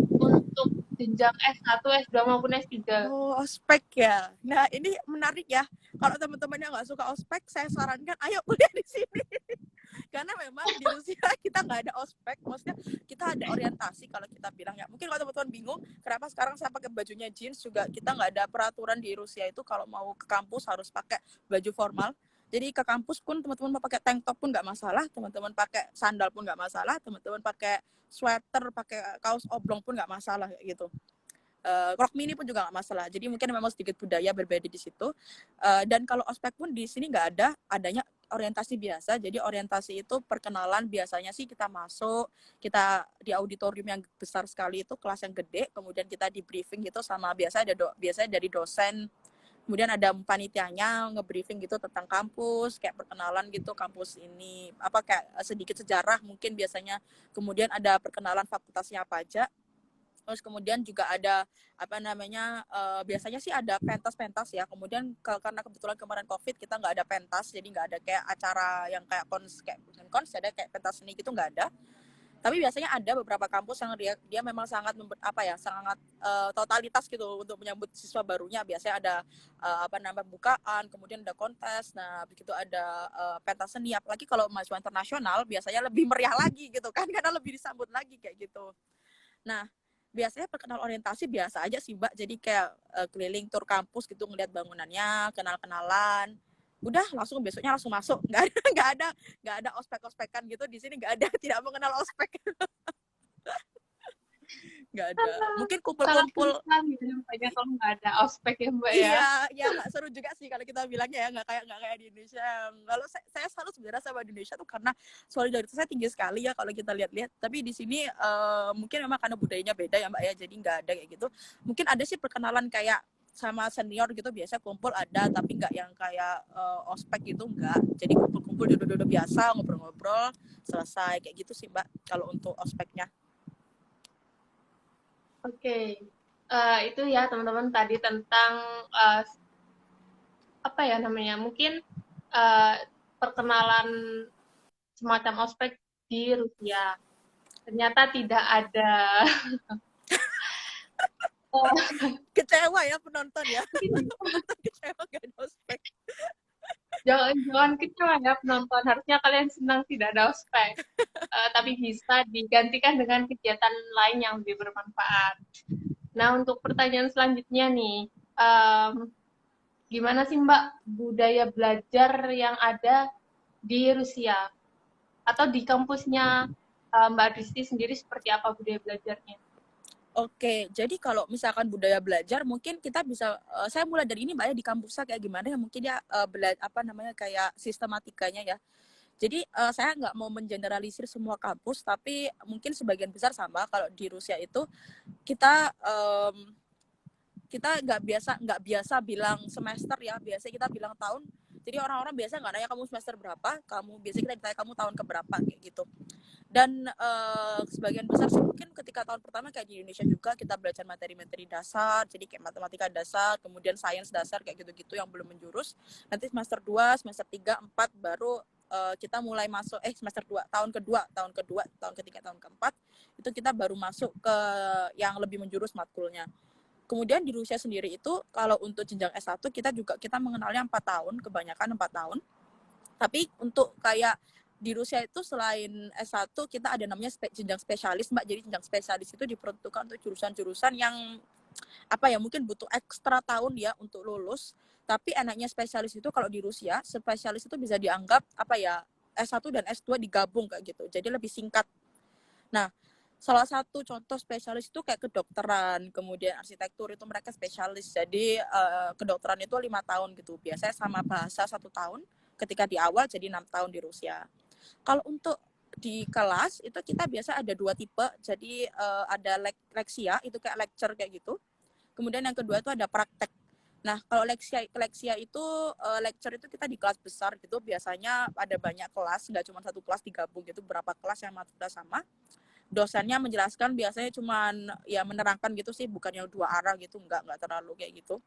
[SPEAKER 1] untuk jenjang S1, S2 maupun S3?
[SPEAKER 2] Oh, ospek ya. Nah, ini menarik ya. Kalau teman-teman yang nggak suka ospek, saya sarankan ayo kuliah di sini. Karena memang di Rusia kita nggak ada ospek, maksudnya kita ada orientasi kalau kita bilang ya. Mungkin kalau teman-teman bingung, kenapa sekarang saya pakai bajunya jeans juga, kita nggak ada peraturan di Rusia itu kalau mau ke kampus harus pakai baju formal. Jadi ke kampus pun teman-teman mau pakai tank top pun nggak masalah, teman-teman pakai sandal pun nggak masalah, teman-teman pakai sweater, pakai kaos oblong pun nggak masalah gitu. Rok mini pun juga nggak masalah. Jadi mungkin memang sedikit budaya berbeda di situ. Dan kalau ospek pun di sini nggak ada, adanya orientasi biasa. Jadi orientasi itu perkenalan, biasanya sih kita masuk, kita di auditorium yang besar sekali itu, kelas yang gede, kemudian kita di briefing gitu sama biasanya dari dosen, kemudian ada panitianya nge-briefing gitu tentang kampus, kayak perkenalan gitu kampus ini, kayak sedikit sejarah mungkin biasanya, kemudian ada perkenalan fakultasnya apa aja. Terus kemudian juga ada biasanya sih ada pentas ya. Kemudian karena kebetulan kemarin COVID kita nggak ada pentas, jadi nggak ada kayak acara yang kayak kons ada kayak pentas seni gitu, nggak ada. Tapi biasanya ada beberapa kampus yang dia memang sangat sangat totalitas gitu untuk menyambut siswa barunya. Biasanya ada bukaan, kemudian ada kontes. Nah, begitu ada pentas seni, apalagi kalau mahasiswa internasional biasanya lebih meriah lagi gitu kan, karena lebih disambut lagi kayak gitu. Nah, biasanya perkenal orientasi biasa aja sih, Mbak. Jadi kayak keliling tur kampus gitu, ngeliat bangunannya, kenal-kenalan. Udah langsung besoknya langsung masuk. Nggak ada ospek-ospekan gitu di sini, nggak ada. Tidak mengenal ospek. Nggak ada. Mungkin kumpul-kumpul.
[SPEAKER 1] Banyak kalau nggak ada ospek ya, Mbak ya.
[SPEAKER 2] Iya, nggak seru juga sih kalau kita bilangnya ya, nggak kayak di Indonesia. Kalau saya selalu sebenarnya sama di Indonesia tuh karena solidaritasnya tinggi sekali ya kalau kita lihat-lihat. Tapi di sini mungkin memang karena budayanya beda ya, Mbak ya, jadi nggak ada kayak gitu. Mungkin ada sih perkenalan kayak sama senior gitu biasa kumpul ada, tapi nggak yang kayak ospek gitu, nggak. Jadi kumpul-kumpul duduk-duduk biasa, ngobrol-ngobrol, selesai kayak gitu sih Mbak kalau untuk ospeknya.
[SPEAKER 1] Oke. Itu ya teman-teman tadi tentang eh, apa ya namanya? Mungkin eh, perkenalan semacam ospek di Rusia. Ternyata tidak ada
[SPEAKER 2] Kecewa ya penonton ya.
[SPEAKER 1] mungkin
[SPEAKER 2] Penonton kecewa gak ada ospek.
[SPEAKER 1] jangan kecewa ya penonton. Harusnya kalian senang tidak ada ospek. Tapi bisa digantikan dengan kegiatan lain yang lebih bermanfaat. Nah, untuk pertanyaan selanjutnya nih, gimana sih Mbak budaya belajar yang ada di Rusia atau di kampusnya Mbak Disti sendiri seperti apa budaya belajarnya?
[SPEAKER 2] Oke, jadi kalau misalkan budaya belajar, mungkin kita bisa, saya mulai dari ini Mbak ya, di kampusnya kayak gimana ya, mungkin ya apa namanya, kayak sistematikanya ya. Jadi saya nggak mau mengeneralisir semua kampus, tapi mungkin sebagian besar sama. Kalau di Rusia itu kita kita nggak biasa bilang semester ya, biasa kita bilang tahun. Jadi orang-orang biasa nggak nanya kamu semester berapa, kamu biasa kita ditanya kamu tahun keberapa kayak gitu. Dan sebagian besar sih mungkin ketika tahun pertama kayak di Indonesia juga kita belajar materi-materi dasar, jadi kayak matematika dasar, kemudian sains dasar kayak gitu-gitu yang belum menjurus. Nanti semester 2, semester 3, 4 baru kita mulai masuk semester 2, tahun kedua, tahun ketiga, tahun keempat itu kita baru masuk ke yang lebih menjurus matkulnya. Kemudian di Rusia sendiri itu kalau untuk jenjang S1 kita mengenalnya 4 tahun, kebanyakan 4 tahun. Tapi untuk kayak di Rusia itu selain S1 kita ada namanya jenjang spesialis Mbak. Jadi jenjang spesialis itu diperuntukkan untuk jurusan-jurusan yang apa ya, mungkin butuh ekstra tahun ya untuk lulus. Tapi enaknya spesialis itu kalau di Rusia, spesialis itu bisa dianggap apa ya, S1 dan S2 digabung kayak gitu. Jadi lebih singkat. Nah, salah satu contoh spesialis itu kayak kedokteran, kemudian arsitektur itu mereka spesialis. Jadi kedokteran itu 5 tahun gitu. Biasanya sama bahasa 1 tahun ketika di awal, jadi 6 tahun di Rusia. Kalau untuk di kelas itu kita biasa ada 2 tipe. Jadi ada leksia itu kayak lecture kayak gitu. Kemudian yang kedua itu ada praktek. Nah, kalau leksia itu lecture itu kita di kelas besar gitu. Biasanya ada banyak kelas, nggak cuma satu kelas digabung gitu, berapa kelas yang matkulnya sama. Dosennya menjelaskan biasanya cuman ya menerangkan gitu sih, bukan yang dua arah gitu, nggak terlalu kayak gitu.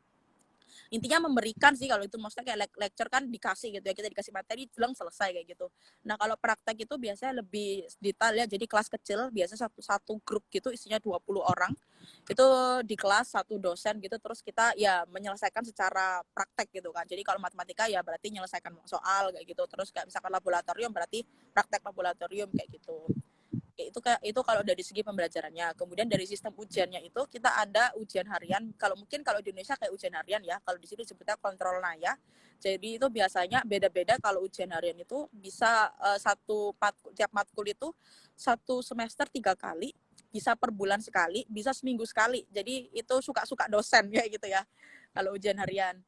[SPEAKER 2] Intinya memberikan sih kalau itu, maksudnya kayak lecture kan dikasih gitu ya, kita dikasih materi jelang selesai kayak gitu. Nah kalau praktek itu biasanya lebih detail ya, jadi kelas kecil biasanya satu grup gitu isinya 20 orang itu di kelas, satu dosen gitu, terus kita ya menyelesaikan secara praktek gitu kan. Jadi kalau matematika ya berarti menyelesaikan soal kayak gitu, terus kayak misalkan laboratorium berarti praktek laboratorium kayak gitu. Itu kalau dari segi pembelajarannya. Kemudian dari sistem ujiannya itu kita ada ujian harian. Kalau di Indonesia kayak ujian harian ya, kalau di sini disebutnya kontrol naya. Jadi itu biasanya beda-beda. Kalau ujian harian itu bisa tiap matkul itu satu semester 3 kali, bisa per bulan sekali, bisa seminggu sekali. Jadi itu suka-suka dosen ya gitu ya kalau ujian harian.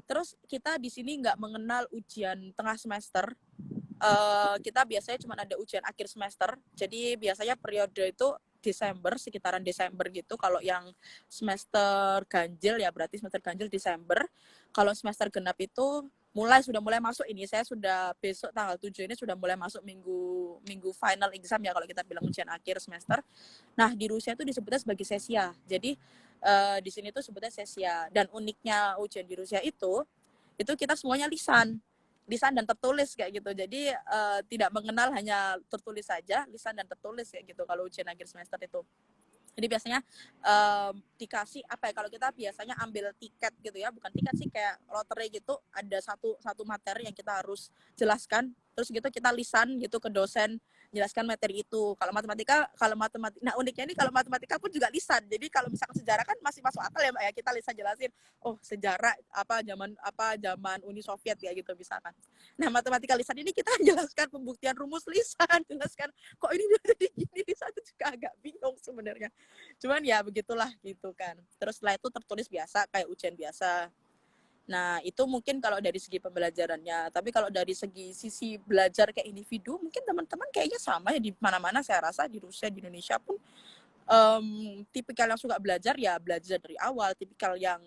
[SPEAKER 2] Terus kita di sini nggak mengenal ujian tengah semester. Kita biasanya cuma ada ujian akhir semester. Jadi biasanya periode itu Desember, sekitaran Desember gitu. Kalau yang semester ganjil ya berarti semester ganjil Desember. Kalau semester genap itu sudah mulai masuk ini. Saya sudah besok tanggal 7 ini sudah mulai masuk minggu final exam ya kalau kita bilang ujian akhir semester. Nah, di Rusia itu disebutnya sebagai sesia. Jadi di sini tuh sebutnya sesia. Dan uniknya ujian di Rusia itu kita semuanya lisan dan tertulis kayak gitu. Jadi tidak mengenal hanya tertulis saja, lisan dan tertulis kayak gitu kalau ujian akhir semester itu. Jadi biasanya dikasih apa ya, kalau kita biasanya ambil tiket gitu ya, bukan tiket sih, kayak lotre gitu, ada satu materi yang kita harus jelaskan, terus gitu kita lisan gitu ke dosen jelaskan materi itu. Nah uniknya ini kalau matematika pun juga lisan. Jadi kalau misalkan sejarah kan masih masuk akal ya Mbak ya, kita lisan jelasin, oh sejarah zaman Uni Soviet ya gitu misalkan. Nah matematika lisan ini kita jelaskan pembuktian rumus lisan, jelaskan kok ini jadi gini, lisan itu juga agak bingung sebenarnya. Cuman ya begitulah gitu kan. Terus setelah itu tertulis biasa kayak ujian biasa. Nah, itu mungkin kalau dari segi pembelajarannya. Tapi kalau dari sisi belajar kayak individu, mungkin teman-teman kayaknya sama ya di mana-mana, saya rasa di Rusia, di Indonesia pun tipikal yang suka belajar ya belajar dari awal, tipikal yang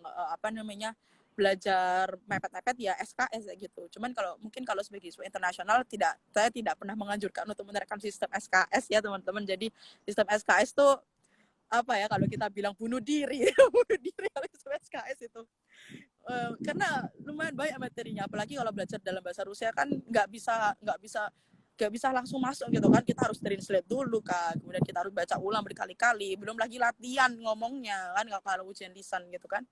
[SPEAKER 2] belajar mepet-mepet ya SKS ya gitu. Cuman kalau sebagai siswa internasional saya tidak pernah menganjurkan untuk menerapkan sistem SKS ya teman-teman. Jadi sistem SKS tuh apa ya, kalau kita bilang bunuh diri bunuh diri kalau sistem SKS itu. Karena lumayan banyak materinya, apalagi kalau belajar dalam bahasa Rusia kan nggak bisa langsung masuk gitu kan, kita harus translate dulu kan, kemudian kita harus baca ulang berkali-kali, belum lagi latihan ngomongnya kan kalau ujian lisan gitu kan.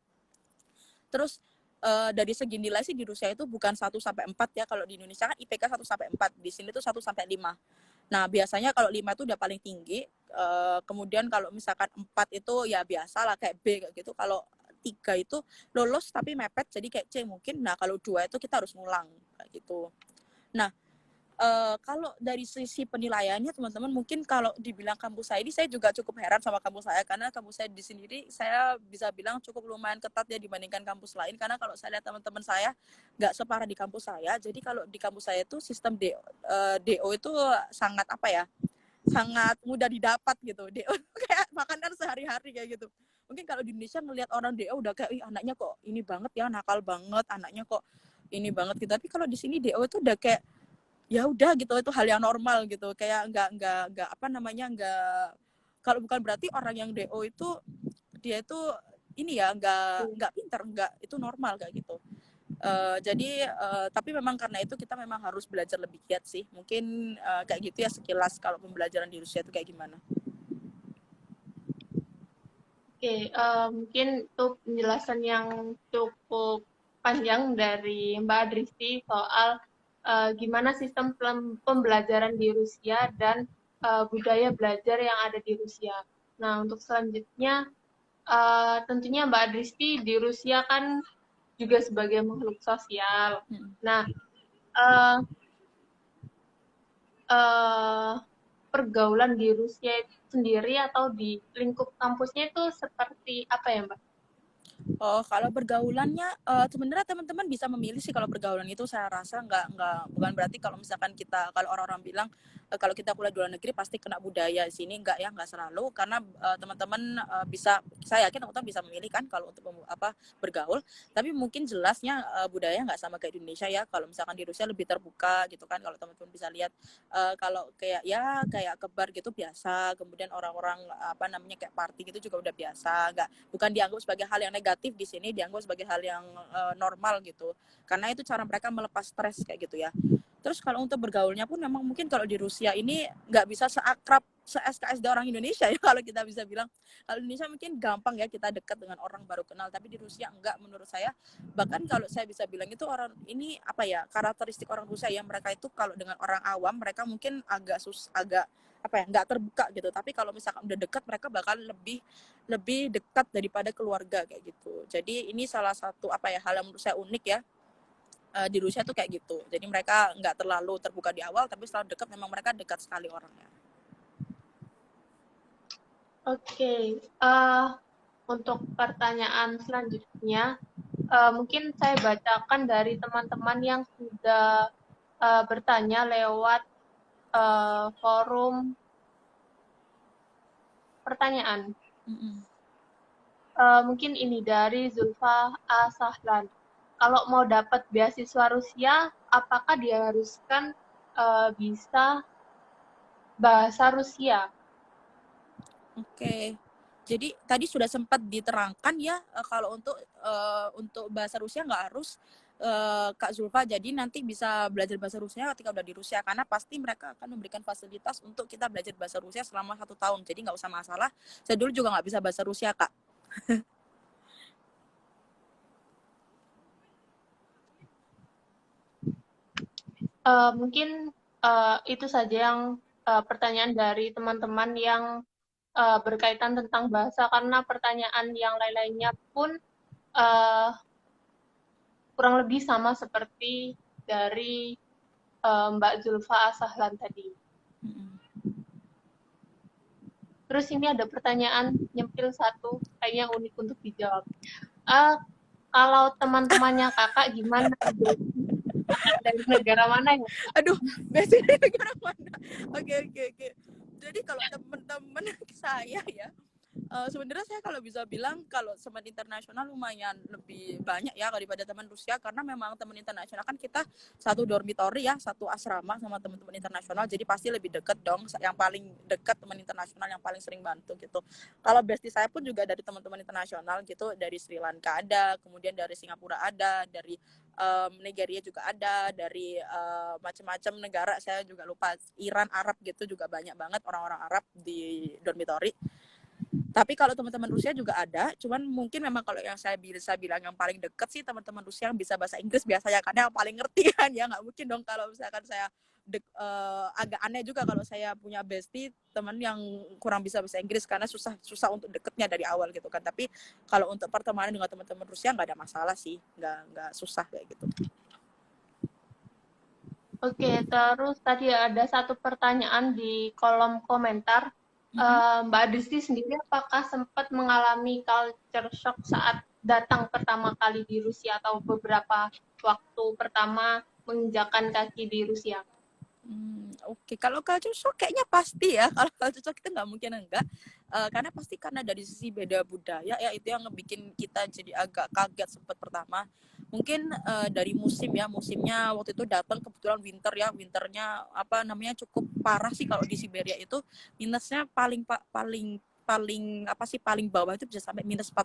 [SPEAKER 2] Terus dari segi nilai sih di Rusia itu bukan 1-4 ya, kalau di Indonesia kan IPK 1-4, di sini tuh 1-5. Nah biasanya kalau 5 itu udah paling tinggi, kemudian kalau misalkan 4 itu ya biasa lah kayak B kayak gitu, kalau 3 itu lolos tapi mepet jadi kayak C mungkin, nah kalau 2 itu kita harus ngulang kayak gitu. Nah kalau dari sisi penilaiannya teman-teman, mungkin kalau dibilang kampus saya ini, saya juga cukup heran sama kampus saya, karena kampus saya di sendiri saya bisa bilang cukup lumayan ketat ya dibandingkan kampus lain, karena kalau saya lihat teman-teman saya nggak separah di kampus saya. Jadi kalau di kampus saya itu sistem DO itu sangat apa ya, sangat mudah didapat gitu. DO kayak makanan sehari-hari kayak gitu. Mungkin kalau di Indonesia ngelihat orang DO udah kayak, ih anaknya kok ini banget ya, nakal banget, anaknya kok ini banget gitu. Tapi kalau di sini DO itu udah kayak ya udah gitu, itu hal yang normal gitu, kayak nggak apa namanya, nggak, kalau bukan berarti orang yang DO itu dia itu ini ya, nggak pintar, nggak, itu normal kayak gitu. Jadi tapi memang karena itu kita memang harus belajar lebih giat sih, mungkin kayak gitu ya sekilas kalau pembelajaran di Rusia itu kayak gimana.
[SPEAKER 1] Oke, mungkin itu penjelasan yang cukup panjang dari Mbak Adristi soal gimana sistem pembelajaran di Rusia dan budaya belajar yang ada di Rusia. Nah, untuk selanjutnya, tentunya Mbak Adristi di Rusia kan juga sebagai makhluk sosial. Nah, uh, uh, pergaulan di Rusia itu sendiri atau di lingkup kampusnya itu seperti apa ya, Mbak?
[SPEAKER 2] Oh, kalau pergaulannya sebenarnya teman-teman bisa memilih sih. Kalau pergaulan itu saya rasa nggak, bukan berarti kalau misalkan kita, kalau orang-orang bilang kalau kita kuliah di luar negeri pasti kena budaya di sini, nggak ya, nggak selalu, karena teman-teman bisa, saya yakin teman-teman bisa memilih kan kalau untuk bergaul. Tapi mungkin jelasnya budaya nggak sama kayak di Indonesia ya. Kalau misalkan di Rusia lebih terbuka gitu kan, kalau teman-teman bisa lihat kalau kayak ya kayak kebar gitu biasa, kemudian orang-orang apa namanya kayak party gitu juga udah biasa, bukan dianggap sebagai hal yang negatif, di sini dianggap sebagai hal yang normal gitu, karena itu cara mereka melepas stres kayak gitu ya. Terus kalau untuk bergaulnya pun memang mungkin kalau di Rusia ini nggak bisa seakrab se-SKSD orang Indonesia ya, kalau kita bisa bilang. Kalau Indonesia mungkin gampang ya kita dekat dengan orang baru kenal, tapi di Rusia enggak menurut saya. Bahkan kalau saya bisa bilang itu orang ini apa ya, karakteristik orang Rusia ya, mereka itu kalau dengan orang awam mereka mungkin agak apa ya, nggak terbuka gitu, tapi kalau misalkan udah dekat mereka bakal lebih dekat daripada keluarga kayak gitu. Jadi ini salah satu apa ya, hal yang menurut saya unik ya di Rusia tuh kayak gitu. Jadi mereka nggak terlalu terbuka di awal, tapi setelah dekat memang mereka dekat sekali orangnya.
[SPEAKER 1] Oke, untuk pertanyaan selanjutnya, mungkin saya bacakan dari teman-teman yang sudah bertanya lewat forum pertanyaan. Mungkin ini dari Zulfa Asahlan. Kalau mau dapat beasiswa Rusia, apakah diharuskan bisa bahasa Rusia?
[SPEAKER 2] Oke. Jadi tadi sudah sempat diterangkan ya, kalau untuk bahasa Rusia nggak harus Kak Zulfa, jadi nanti bisa belajar bahasa Rusia ketika udah di Rusia, karena pasti mereka akan memberikan fasilitas untuk kita belajar bahasa Rusia selama 1 tahun, jadi nggak usah masalah. Saya dulu juga nggak bisa bahasa Rusia, Kak.
[SPEAKER 1] Mungkin itu saja yang pertanyaan dari teman-teman yang berkaitan tentang bahasa, karena pertanyaan yang lain-lainnya pun kurang lebih sama seperti dari Mbak Zulfa Asahlan tadi. Terus ini ada pertanyaan nyempil satu, kayaknya unik untuk dijawab. Kalau teman-temannya kakak gimana? Dari negara mana ya?
[SPEAKER 2] Aduh, dari negara mana? Oke. Jadi kalau teman-teman saya ya, sebenarnya saya kalau bisa bilang kalau teman internasional lumayan lebih banyak ya daripada teman Rusia, karena memang teman internasional kan kita satu dormitory ya, satu asrama sama teman-teman internasional, jadi pasti lebih deket dong. Yang paling dekat teman internasional yang paling sering bantu gitu. Kalau bestie saya pun juga dari teman-teman internasional gitu, dari Sri Lanka ada, kemudian dari Singapura ada, dari Nigeria juga ada, dari macam-macam negara, saya juga lupa, Iran, Arab gitu juga banyak banget orang-orang Arab di dormitory. Tapi kalau teman-teman Rusia juga ada, cuman mungkin memang kalau yang saya bisa bilang yang paling deket sih teman-teman Rusia yang bisa bahasa Inggris biasanya, karena yang paling ngerti kan ya, nggak mungkin dong kalau misalkan saya agak aneh juga kalau saya punya bestie teman yang kurang bisa bahasa Inggris, karena susah untuk deketnya dari awal gitu kan. Tapi kalau untuk pertemanan dengan teman-teman Rusia nggak ada masalah sih, nggak susah kayak gitu.
[SPEAKER 1] Oke, terus tadi ada satu pertanyaan di kolom komentar.
[SPEAKER 2] Mm-mm.
[SPEAKER 1] Mbak Disti sendiri apakah sempat mengalami culture shock saat datang pertama kali di Rusia atau beberapa waktu pertama menginjakan kaki di Rusia?
[SPEAKER 2] Oke. Kalau culture shock kayaknya pasti ya. Kalau culture shock itu nggak mungkin enggak. Karena pasti karena dari sisi beda budaya ya, itu yang ngebikin kita jadi agak kaget sempat pertama. Mungkin dari musim ya, musimnya waktu itu datang kebetulan winter ya, winternya apa namanya cukup parah sih. Kalau di Siberia itu minusnya paling paling apa sih, paling bawah itu bisa sampai -40.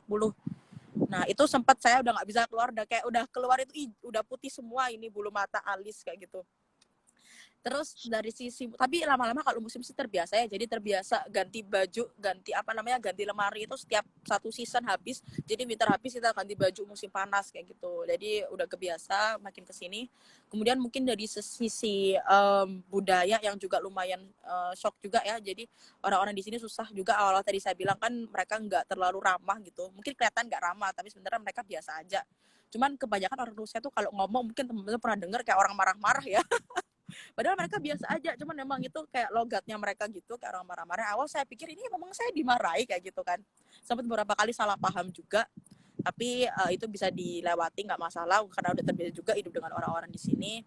[SPEAKER 2] Nah itu sempat saya udah nggak bisa keluar, udah kayak udah keluar itu udah putih semua ini bulu mata, alis kayak gitu. Terus dari sisi, tapi lama-lama kalau musim sih terbiasa ya, jadi terbiasa ganti baju, ganti apa namanya, ganti lemari itu setiap satu season habis. Jadi winter habis kita ganti baju musim panas kayak gitu. Jadi udah kebiasa makin kesini. Kemudian mungkin dari sisi budaya yang juga lumayan shock juga ya. Jadi orang-orang di sini susah juga, awal-awal tadi saya bilang kan mereka nggak terlalu ramah gitu. Mungkin kelihatan nggak ramah, tapi sebenarnya mereka biasa aja. Cuman kebanyakan orang Rusia tuh kalau ngomong, mungkin teman-teman pernah dengar kayak orang marah-marah ya. Padahal mereka biasa aja, cuman memang itu kayak logatnya mereka gitu, kayak orang marah-marah. Awal saya pikir ini memang saya dimarahi kayak gitu kan. Sempat beberapa kali salah paham juga, tapi itu bisa dilewati, nggak masalah karena udah terbiasa juga hidup dengan orang-orang di sini.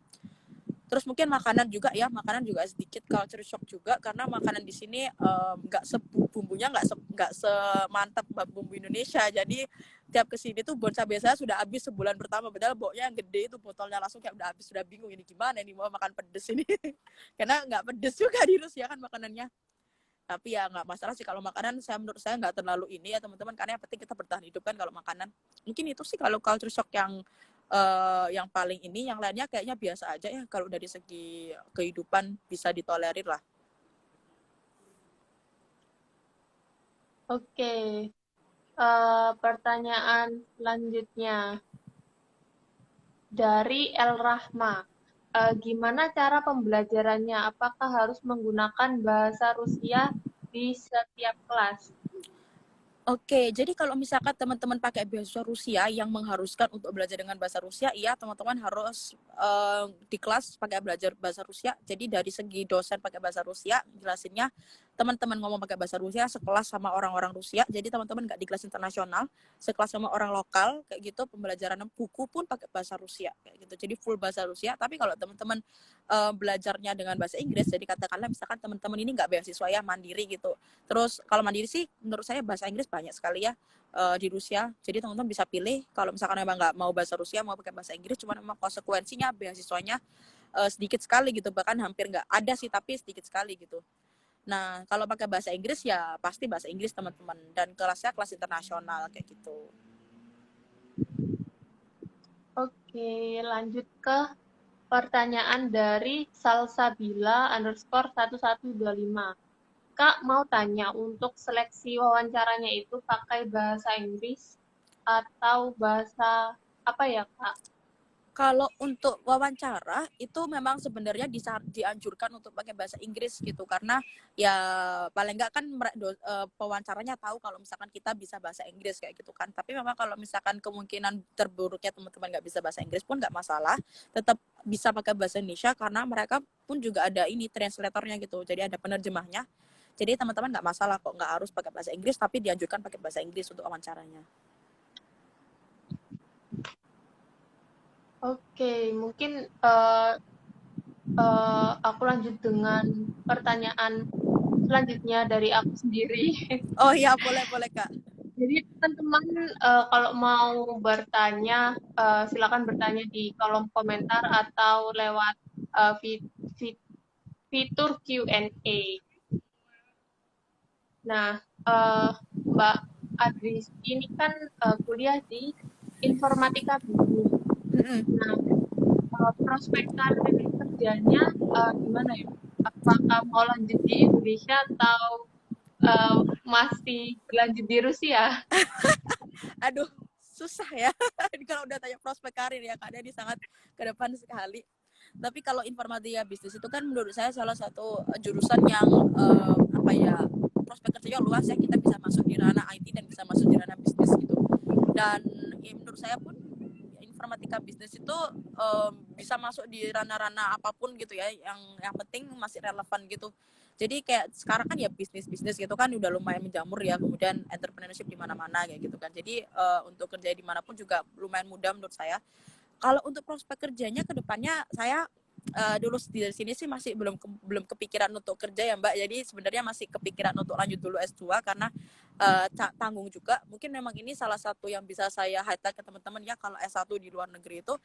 [SPEAKER 2] Terus mungkin makanan juga ya, makanan juga sedikit culture shock juga, karena makanan di sini nggak bumbunya nggak semantap bumbu Indonesia. Jadi tiap kesini tuh bon cabai saya sudah habis sebulan pertama, padahal boknya yang gede itu botolnya langsung kayak udah habis, sudah bingung ini gimana ini mau makan pedes ini. Karena nggak pedes juga di Rusia kan makanannya. Tapi ya nggak masalah sih kalau makanan, menurut saya nggak terlalu ini ya teman-teman, karena yang penting kita bertahan hidup kan kalau makanan. Mungkin itu sih kalau culture shock yang paling ini, yang lainnya kayaknya biasa aja ya, kalau dari segi kehidupan bisa ditolerir lah.
[SPEAKER 1] Oke, pertanyaan selanjutnya dari El Rahma. Gimana cara pembelajarannya? Apakah harus menggunakan bahasa Rusia di setiap kelas?
[SPEAKER 2] Oke, jadi kalau misalkan teman-teman pakai beasiswa Rusia yang mengharuskan untuk belajar dengan bahasa Rusia, iya teman-teman harus di kelas pakai belajar bahasa Rusia. Jadi dari segi dosen pakai bahasa Rusia, jelasinnya teman-teman ngomong pakai bahasa Rusia sekelas sama orang-orang Rusia. Jadi teman-teman nggak di kelas internasional, sekelas sama orang lokal kayak gitu. Pembelajaran buku pun pakai bahasa Rusia kayak gitu. Jadi full bahasa Rusia. Tapi kalau teman-teman belajarnya dengan bahasa Inggris, jadi katakanlah misalkan teman-teman ini nggak beasiswa ya, mandiri gitu. Terus kalau mandiri sih menurut saya bahasa Inggris banyak sekali ya di Rusia. Jadi teman-teman bisa pilih kalau misalkan memang nggak mau bahasa Rusia, mau pakai bahasa Inggris, cuma memang konsekuensinya beasiswanya sedikit sekali gitu, bahkan hampir nggak ada sih, tapi sedikit sekali gitu. Nah kalau pakai bahasa Inggris ya pasti bahasa Inggris teman-teman, dan kelasnya kelas internasional kayak gitu.
[SPEAKER 1] Oke, lanjut ke pertanyaan dari salsabila_1125. Kak, mau tanya, untuk seleksi wawancaranya itu pakai bahasa Inggris atau bahasa apa ya, Kak?
[SPEAKER 2] Kalau untuk wawancara itu memang sebenarnya dianjurkan untuk pakai bahasa Inggris gitu, karena ya paling nggak kan pewawancaranya tahu kalau misalkan kita bisa bahasa Inggris kayak gitu kan. Tapi memang kalau misalkan kemungkinan terburuknya teman-teman nggak bisa bahasa Inggris pun nggak masalah, tetap bisa pakai bahasa Indonesia, karena mereka pun juga ada ini translatornya gitu, jadi ada penerjemahnya. Jadi teman-teman nggak masalah kok, nggak harus pakai bahasa Inggris, tapi dianjurkan pakai bahasa Inggris untuk wawancaranya.
[SPEAKER 1] Oke, mungkin aku lanjut dengan pertanyaan selanjutnya dari aku sendiri.
[SPEAKER 2] Oh iya, boleh boleh Kak.
[SPEAKER 1] Jadi teman-teman kalau mau bertanya silakan bertanya di kolom komentar atau lewat fitur Q&A. Nah, Mbak Adris ini kan kuliah di informatika bisnis.
[SPEAKER 2] Mm-mm.
[SPEAKER 1] Nah, prospek karir kerjanya gimana ya? Apakah mau lanjut di Indonesia atau masih berlanjut di Rusia?
[SPEAKER 2] Aduh, susah ya. Kalau udah tanya prospek karir ya Kak, ini sangat ke depan sekali. Tapi kalau informatika bisnis itu kan menurut saya salah satu jurusan yang apa ya, prospek kerjanya luas ya. Kita bisa masuk di ranah IT dan bisa masuk di ranah bisnis gitu. Dan ya, menurut saya pun informatika bisnis itu bisa masuk di ranah-ranah apapun gitu ya. Yang penting masih relevan gitu. Jadi kayak sekarang kan ya bisnis gitu kan udah lumayan menjamur ya, kemudian entrepreneurship di mana-mana kayak gitu kan. Jadi untuk kerja dimanapun juga lumayan mudah menurut saya. Kalau untuk prospek kerjanya ke depannya saya dulu di sini sih masih belum kepikiran untuk kerja ya Mbak. Jadi sebenarnya masih kepikiran untuk lanjut dulu S2 karena tanggung juga. Mungkin memang ini salah satu yang bisa saya highlight ke teman-teman ya, kalau S1 di luar negeri itu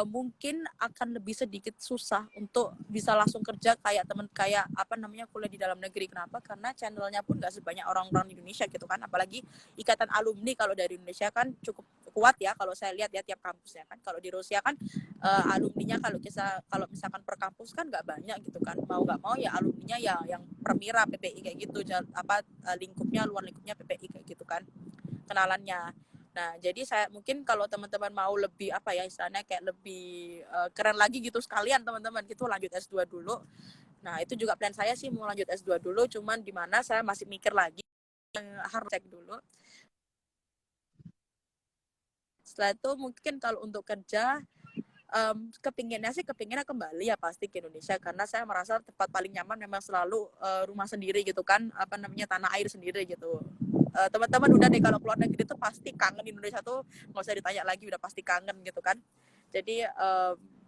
[SPEAKER 2] mungkin akan lebih sedikit susah untuk bisa langsung kerja kayak kayak apa namanya kuliah di dalam negeri. Kenapa? Karena channelnya pun nggak sebanyak orang-orang di Indonesia gitu kan. Apalagi ikatan alumni kalau dari Indonesia kan cukup kuat ya, kalau saya lihat ya tiap kampusnya kan. Kalau di Rusia kan alumninya kalau misalkan per kampus kan nggak banyak gitu kan. Mau nggak mau ya alumninya ya yang permira PPI kayak gitu, lingkupnya luar lingkupnya PPI kayak gitu kan kenalannya. Nah, jadi saya mungkin kalau teman-teman mau lebih apa ya istilahnya kayak lebih keren lagi gitu, sekalian teman-teman gitu lanjut S2 dulu. Nah, itu juga plan saya sih mau lanjut S2 dulu, cuman di mana saya masih mikir lagi, harus cek dulu. Setelah itu mungkin kalau untuk kerja kepinginnya kembali ya pasti ke Indonesia, karena saya merasa tempat paling nyaman memang selalu rumah sendiri gitu kan, apa namanya, tanah air sendiri gitu. Teman-teman udah deh kalau keluar negeri tuh pasti kangen Indonesia tuh, nggak usah ditanya lagi, udah pasti kangen gitu kan. Jadi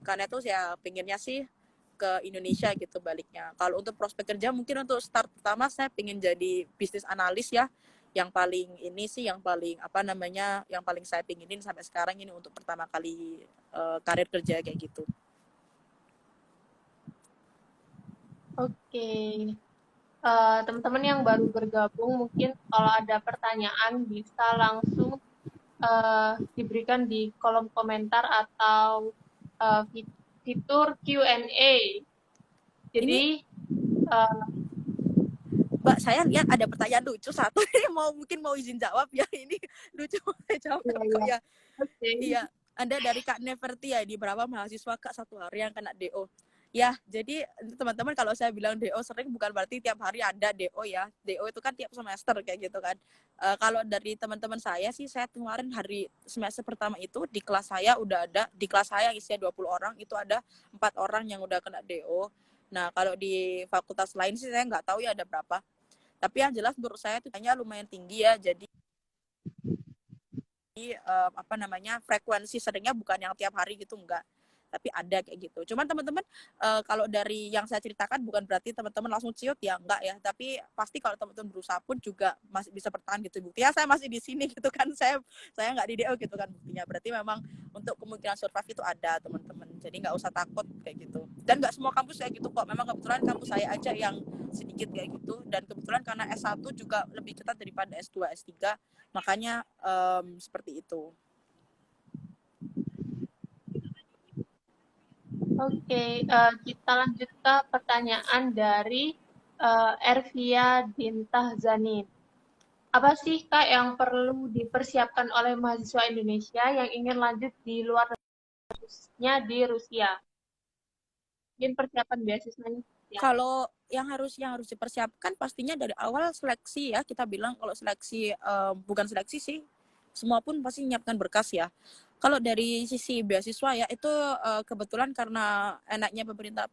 [SPEAKER 2] karena itu saya pinginnya sih ke Indonesia gitu baliknya. Kalau untuk prospek kerja mungkin untuk start pertama saya pingin jadi bisnis analis ya, yang paling ini sih, yang paling apa namanya, yang paling saya pinginin sampai sekarang ini untuk pertama kali karir kerja kayak gitu.
[SPEAKER 1] Oke. Teman-teman yang baru bergabung, mungkin kalau ada pertanyaan bisa langsung diberikan di kolom komentar atau fitur Q&A.
[SPEAKER 2] Ini
[SPEAKER 1] Jadi, uh,
[SPEAKER 2] Mbak, saya lihat ada pertanyaan lucu satu ini, mungkin mau izin jawab ya, ini lucu saya jawab
[SPEAKER 1] ya,
[SPEAKER 2] kok
[SPEAKER 1] ya.
[SPEAKER 2] ya.
[SPEAKER 1] Oke.
[SPEAKER 2] Iya, Anda dari Kak Neverty ya, di berapa mahasiswa Kak satu hari yang kena DO? Ya, jadi teman-teman kalau saya bilang DO sering bukan berarti tiap hari ada DO ya. DO itu kan tiap semester kayak gitu kan. Kalau dari teman-teman saya sih, saya kemarin hari semester pertama itu di kelas saya udah ada, di kelas saya isinya 20 orang, itu ada 4 orang yang udah kena DO. Nah, kalau di fakultas lain sih saya nggak tahu ya ada berapa. Tapi yang jelas menurut saya itu hanya lumayan tinggi ya. Jadi apa namanya, frekuensi seringnya bukan yang tiap hari gitu, enggak, tapi ada kayak gitu. Cuman teman-teman kalau dari yang saya ceritakan bukan berarti teman-teman langsung ciut ya, enggak ya, tapi pasti kalau teman-teman berusaha pun juga masih bisa bertahan gitu. Buktinya saya masih di sini gitu kan, saya nggak di DO gitu kan, buktinya berarti memang untuk kemungkinan survive itu ada teman-teman, jadi nggak usah takut kayak gitu. Dan nggak semua kampus kayak gitu kok, memang kebetulan kampus saya aja yang sedikit kayak gitu, dan kebetulan karena S1 juga lebih ketat daripada S2 S3, makanya seperti itu.
[SPEAKER 1] Oke, kita lanjut ke pertanyaan dari Ervia Dintah Zanin. Apa sih Kak yang perlu dipersiapkan oleh mahasiswa Indonesia yang ingin lanjut di luar negerinya di Rusia? Mungkin persiapan beasiswanya seperti apa?
[SPEAKER 2] Kalau yang harus dipersiapkan pastinya dari awal seleksi ya, kita bilang kalau seleksi bukan seleksi sih, semua pun pasti menyiapkan berkas ya. Kalau dari sisi beasiswa ya itu kebetulan karena enaknya pemerintah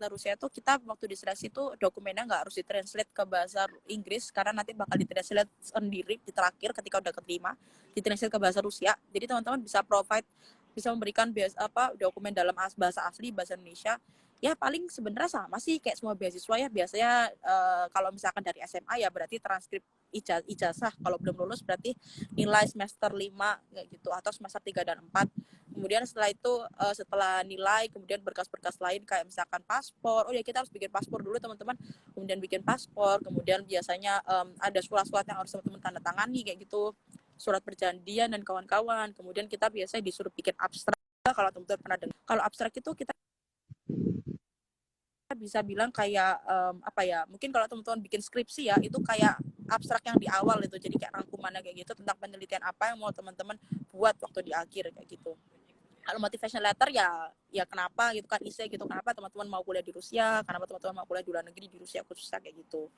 [SPEAKER 2] Rusia itu, kita waktu diseleksi itu dokumennya nggak harus ditranslate ke bahasa Inggris, karena nanti bakal ditranslate sendiri di terakhir ketika udah keterima, ditranslate ke bahasa Rusia. Jadi teman-teman bisa memberikan dokumen dalam bahasa asli, bahasa Indonesia, ya paling sebenarnya sama sih kayak semua beasiswa ya. Biasanya kalau misalkan dari SMA ya berarti transkrip ijazah, kalau belum lulus berarti nilai semester 5 kayak gitu, atau semester 3 dan 4. Kemudian setelah itu setelah nilai kemudian berkas-berkas lain kayak misalkan paspor. Oh ya, kita harus bikin paspor dulu teman-teman. Kemudian bikin paspor, kemudian biasanya ada surat-surat yang harus teman-teman tanda tangani kayak gitu, surat perjanjian dan kawan-kawan. Kemudian kita biasanya disuruh bikin abstrak. Kalau teman-teman pernah dengar, kalau abstrak itu kita bisa bilang kayak apa ya, mungkin kalau teman-teman bikin skripsi ya itu kayak abstrak yang di awal itu, jadi kayak rangkumannya kayak gitu tentang penelitian apa yang mau teman-teman buat waktu di akhir kayak gitu. Kalau motivation letter ya kenapa gitu kan, isi gitu, kenapa teman-teman mau kuliah di Rusia, kenapa teman-teman mau kuliah di luar negeri di Rusia khususnya kayak gitu.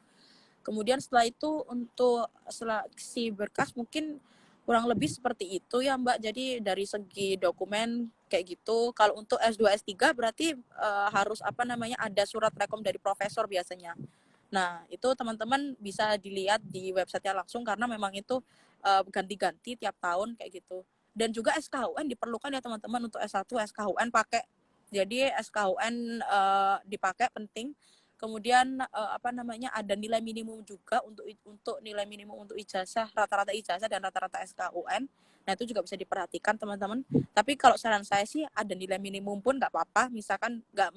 [SPEAKER 2] Kemudian setelah itu untuk seleksi berkas mungkin kurang lebih seperti itu ya Mbak. Jadi dari segi dokumen kayak gitu. Kalau untuk S2 S3 berarti harus apa namanya, ada surat rekom dari profesor biasanya. Nah, itu teman-teman bisa dilihat di websitenya langsung karena memang itu ganti-ganti tiap tahun kayak gitu. Dan juga SKUN diperlukan ya teman-teman untuk S1, SKUN pakai. Jadi SKUN dipakai, penting. Kemudian apa namanya, ada nilai minimum juga untuk nilai minimum untuk ijazah, rata-rata ijazah dan rata-rata SKUN. Nah, itu juga bisa diperhatikan teman-teman. Tapi kalau saran saya sih ada nilai minimum pun nggak apa-apa. Misalkan nggak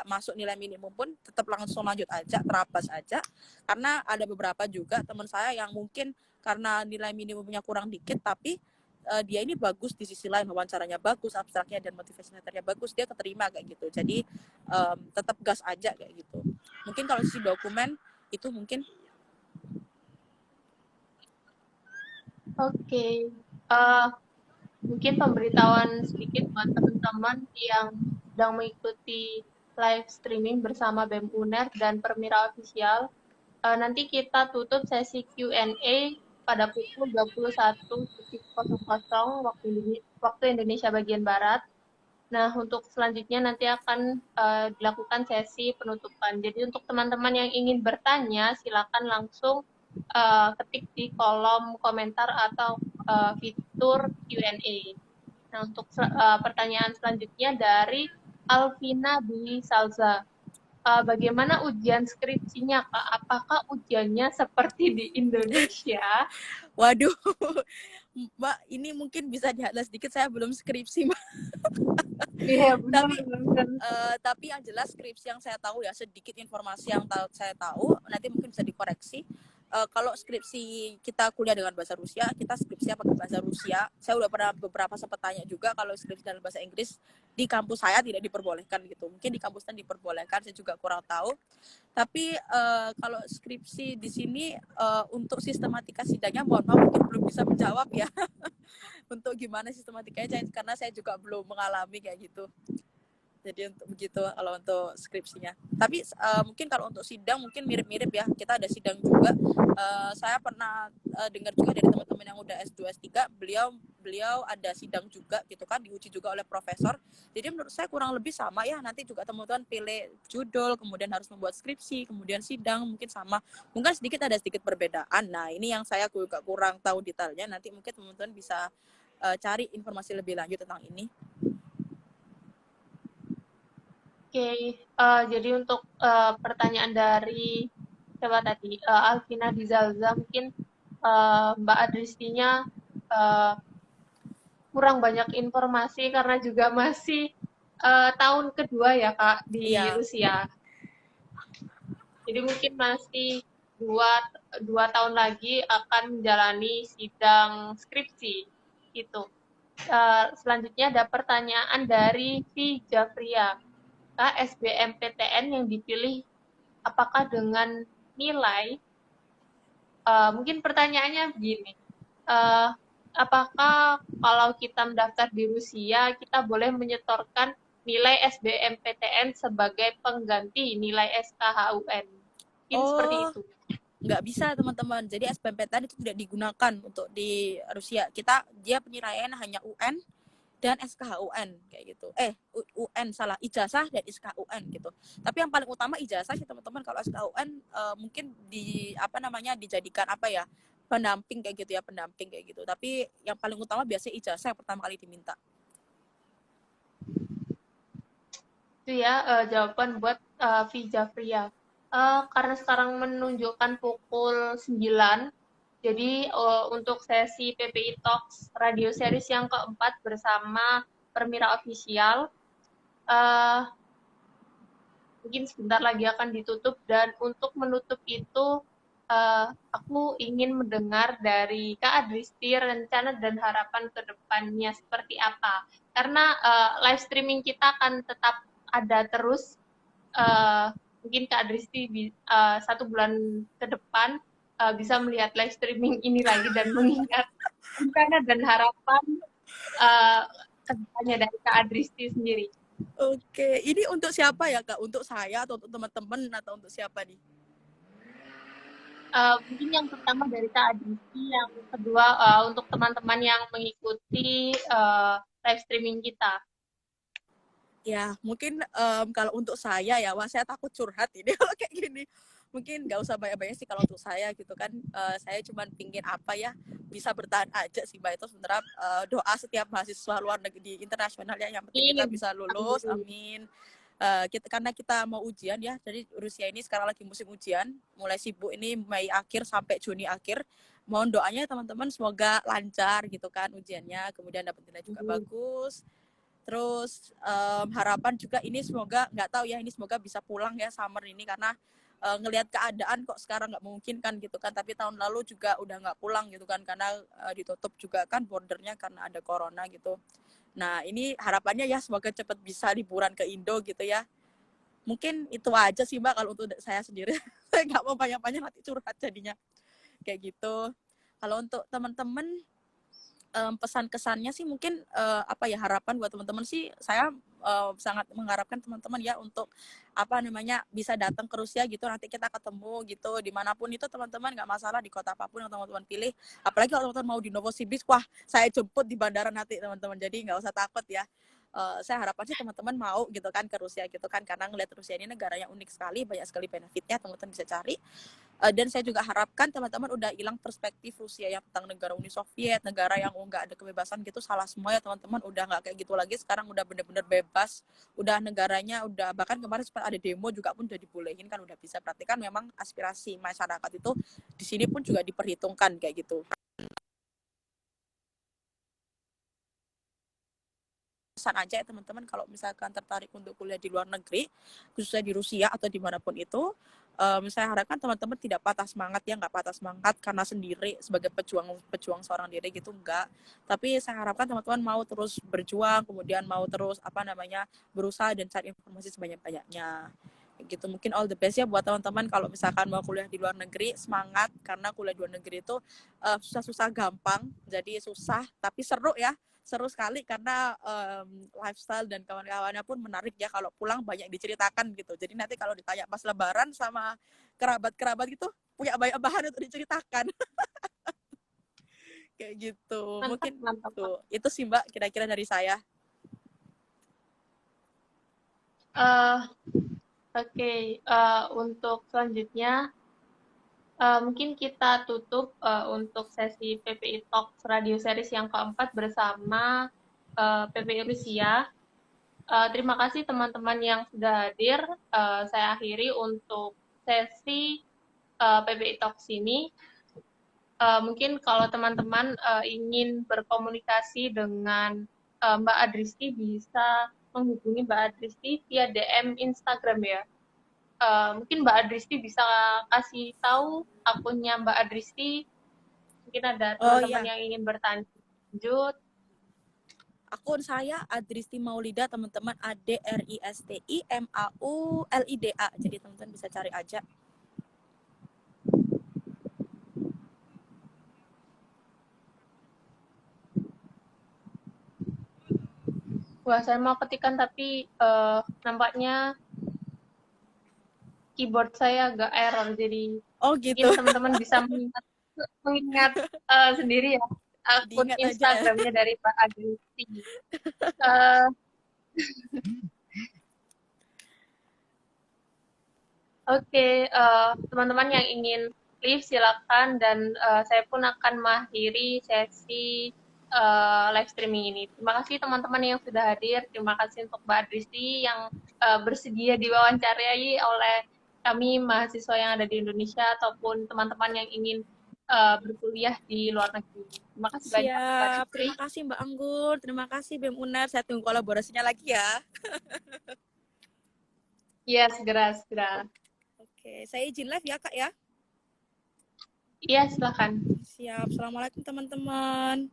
[SPEAKER 2] masuk nilai minimum pun tetap langsung lanjut aja, terabas aja. Karena ada beberapa juga teman saya yang mungkin karena nilai minimumnya kurang dikit tapi dia ini bagus di sisi lain, wawancaranya bagus, abstraknya dan motivation letternya bagus, dia keterima kayak gitu. Jadi tetap gas aja kayak gitu. Mungkin kalau sisi dokumen itu mungkin.
[SPEAKER 1] Oke. Mungkin pemberitahuan sedikit buat teman-teman yang sedang mengikuti live streaming bersama BEM UNER dan Permira Official. Nanti kita tutup sesi Q&A pada pukul 21.00 waktu Indonesia bagian Barat. Nah, untuk selanjutnya nanti akan dilakukan sesi penutupan. Jadi untuk teman-teman yang ingin bertanya, silakan langsung ketik di kolom komentar atau fitur Q&A. Nah, untuk pertanyaan selanjutnya dari Alvina Dwi Salza. Bagaimana ujian skripsinya, Kak? Apakah ujiannya seperti di Indonesia?
[SPEAKER 2] Waduh, Mbak, ini mungkin bisa dihatlah sedikit, saya belum skripsi Mbak.
[SPEAKER 1] Iya, benar,
[SPEAKER 2] tapi
[SPEAKER 1] benar.
[SPEAKER 2] tapi yang jelas skripsi yang saya tahu ya, sedikit informasi yang saya tahu, nanti mungkin bisa dikoreksi. Kalau skripsi kita kuliah dengan bahasa Rusia, kita skripsinya pakai bahasa Rusia. Saya udah pernah beberapa sempat tanya juga, kalau skripsi dalam bahasa Inggris di kampus saya tidak diperbolehkan gitu. Mungkin di kampusnya diperbolehkan, saya juga kurang tahu. Tapi kalau skripsi di sini untuk sistematika sidangnya, mohon maaf mungkin belum bisa menjawab ya. Untuk gimana sistematikanya, karena saya juga belum mengalami kayak gitu. Jadi untuk begitu kalau untuk skripsinya. Tapi mungkin kalau untuk sidang mungkin mirip-mirip ya. Kita ada sidang juga. Saya pernah dengar juga dari teman-teman yang udah S2 S3, beliau ada sidang juga gitu kan, diuji juga oleh profesor. Jadi menurut saya kurang lebih sama ya. Nanti juga teman-teman pilih judul, kemudian harus membuat skripsi, kemudian sidang mungkin sama. Mungkin ada sedikit perbedaan. Nah, ini yang saya juga kurang tahu detailnya. Nanti mungkin teman-teman bisa cari informasi lebih lanjut tentang ini.
[SPEAKER 1] Oke, jadi untuk pertanyaan dari siapa tadi, Alvina Dizalza, mungkin Mbak Adristinya kurang banyak informasi karena juga masih tahun kedua ya Kak di
[SPEAKER 2] Iya.
[SPEAKER 1] Rusia. Jadi mungkin masih dua tahun lagi akan menjalani sidang skripsi gitu. Selanjutnya ada pertanyaan dari V. Jafria. Kak, SBMPTN yang dipilih apakah dengan nilai, mungkin pertanyaannya begini, apakah kalau kita mendaftar di Rusia, kita boleh menyetorkan nilai SBMPTN sebagai pengganti nilai SKHUN? Mungkin seperti
[SPEAKER 2] Oh,
[SPEAKER 1] itu.
[SPEAKER 2] nggak bisa teman-teman. Jadi SBMPTN itu tidak digunakan untuk di Rusia. Dia penilaian hanya UN dan SKHUN kayak gitu. UN salah, ijazah dan SKHUN gitu. Tapi yang paling utama ijazah sih teman-teman. Kalau SKHUN mungkin dijadikan apa ya? Pendamping kayak gitu ya, pendamping kayak gitu. Tapi yang paling utama biasanya ijazah yang pertama kali diminta.
[SPEAKER 1] Itu ya jawaban buat Vija Pria. Karena sekarang menunjukkan pukul 9, jadi untuk sesi PPI Talks radio series yang keempat bersama Permira Official, eh, mungkin sebentar lagi akan ditutup, dan untuk menutup itu aku ingin mendengar dari Kak Adristi rencana dan harapan ke depannya seperti apa. Karena live streaming kita akan tetap ada terus, mungkin Kak Adristi 1 bulan ke depan bisa melihat live streaming ini lagi dan mengingat rencana dan harapan uh, ke depannya dari Kak Adristi sendiri.
[SPEAKER 2] Oke, ini untuk siapa ya Kak? Untuk saya atau untuk teman-teman atau untuk siapa nih?
[SPEAKER 1] Mungkin yang pertama dari Kak Aditi, yang kedua untuk teman-teman yang mengikuti live streaming kita.
[SPEAKER 2] Ya, mungkin kalau untuk saya ya, wah saya takut curhat ini kalau kayak gini. Mungkin nggak usah banyak-banyak sih kalau untuk saya gitu kan. Saya cuma pingin apa ya, bisa bertahan aja sih Mbak. Itu sebenarnya doa setiap mahasiswa luar negeri di internasional ya. Yang penting kita bisa lulus,
[SPEAKER 1] Amin.
[SPEAKER 2] amin. Karena kita mau ujian ya, jadi Rusia ini sekarang lagi musim ujian, mulai sibuk ini Mei akhir sampai Juni akhir. Mohon doanya teman-teman semoga lancar gitu kan ujiannya, kemudian dapat nilai juga bagus. Terus harapan juga ini semoga, nggak tahu ya, ini semoga bisa pulang ya summer ini, karena ngelihat keadaan kok sekarang nggak mungkin kan gitu kan, tapi tahun lalu juga udah nggak pulang gitu kan karena ditutup juga kan bordernya karena ada corona gitu. Nah ini harapannya ya semoga cepet bisa liburan ke Indo gitu ya. Mungkin itu aja sih Mbak kalau untuk saya sendiri. Saya nggak mau banyak-banyak nanti curhat jadinya kayak gitu. Kalau untuk teman-teman pesan kesannya sih mungkin apa ya, harapan buat teman-teman sih, saya sangat mengharapkan teman-teman ya untuk apa namanya bisa datang ke Rusia gitu, nanti kita ketemu gitu dimanapun itu teman-teman, nggak masalah di kota apapun yang teman-teman pilih, apalagi kalau teman-teman mau di Novosibirsk, wah saya jemput di bandara nanti teman-teman, jadi nggak usah takut ya. Saya harapan sih teman-teman mau gitu kan ke Rusia gitu kan, karena ngelihat Rusia ini negara yang unik sekali, banyak sekali benefitnya, teman-teman bisa cari. Dan saya juga harapkan teman-teman udah hilang perspektif Rusia yang tentang negara Uni Soviet, negara yang nggak ada kebebasan gitu, salah semua ya teman-teman, udah nggak kayak gitu lagi, sekarang udah bener-bener bebas, udah negaranya udah, bahkan kemarin sempat ada demo juga pun udah dibolehin kan, udah bisa, berarti kan memang aspirasi masyarakat itu di sini pun juga diperhitungkan kayak gitu. Pesan aja ya teman-teman, kalau misalkan tertarik untuk kuliah di luar negeri, khususnya di Rusia atau dimanapun itu, saya harapkan teman-teman tidak patah semangat ya, nggak patah semangat karena sendiri sebagai pejuang seorang diri gitu, enggak. Tapi saya harapkan teman-teman mau terus berjuang, kemudian mau terus apa namanya berusaha dan cari informasi sebanyak-banyaknya gitu. Mungkin all the best ya buat teman-teman kalau misalkan mau kuliah di luar negeri, semangat, karena kuliah di luar negeri itu susah-susah gampang, jadi susah tapi seru ya, seru sekali karena lifestyle dan kawan-kawannya pun menarik ya, kalau pulang banyak diceritakan gitu, jadi nanti kalau ditanya pas lebaran sama kerabat-kerabat gitu punya banyak bahan untuk diceritakan. Kayak gitu
[SPEAKER 1] Mantap,
[SPEAKER 2] mungkin.
[SPEAKER 1] mantap.
[SPEAKER 2] Tuh itu sih Mbak kira-kira dari saya.
[SPEAKER 1] Uh, Oke, untuk selanjutnya mungkin kita tutup untuk sesi PPI Talks Radio Series yang keempat bersama PPI Rusia. Terima kasih teman-teman yang sudah hadir. Saya akhiri untuk sesi PPI Talks ini. Mungkin kalau teman-teman ingin berkomunikasi dengan Mbak Adristi, bisa menghubungi Mbak Adristi via DM Instagram ya. Mungkin Mbak Adristi bisa kasih tahu akunnya Mbak Adristi. Mungkin ada
[SPEAKER 2] Oh
[SPEAKER 1] teman-teman
[SPEAKER 2] iya,
[SPEAKER 1] yang ingin bertanya lanjut.
[SPEAKER 2] akun saya Adristi Maulida teman-teman, ADRISTI MAULIDA, jadi teman-teman bisa cari aja.
[SPEAKER 1] Wah, saya mau ketikan tapi nampaknya keyboard saya agak error, jadi
[SPEAKER 2] Oh
[SPEAKER 1] mungkin
[SPEAKER 2] gitu.
[SPEAKER 1] teman-teman bisa mengingat sendiri ya akun
[SPEAKER 2] Diingat aja ya.
[SPEAKER 1] Instagramnya dari Mbak Agristi. Uh, Oke, teman-teman yang ingin live silakan, dan saya pun akan mengakhiri sesi live streaming ini. Terima kasih teman-teman yang sudah hadir. Terima kasih untuk Mbak Adristi yang bersedia diwawancarai oleh kami mahasiswa yang ada di Indonesia ataupun teman-teman yang ingin berkuliah di luar negeri. Terima kasih banyak Mbak
[SPEAKER 2] Siap.
[SPEAKER 1] Adristi.
[SPEAKER 2] Terima kasih Mbak Anggun. Terima kasih BEM UNER. Saya tunggu kolaborasinya lagi ya.
[SPEAKER 1] Iya, segera, segera.
[SPEAKER 2] Oke, saya izin live ya Kak ya.
[SPEAKER 1] Iya, silakan.
[SPEAKER 2] Siap. Assalamualaikum teman-teman.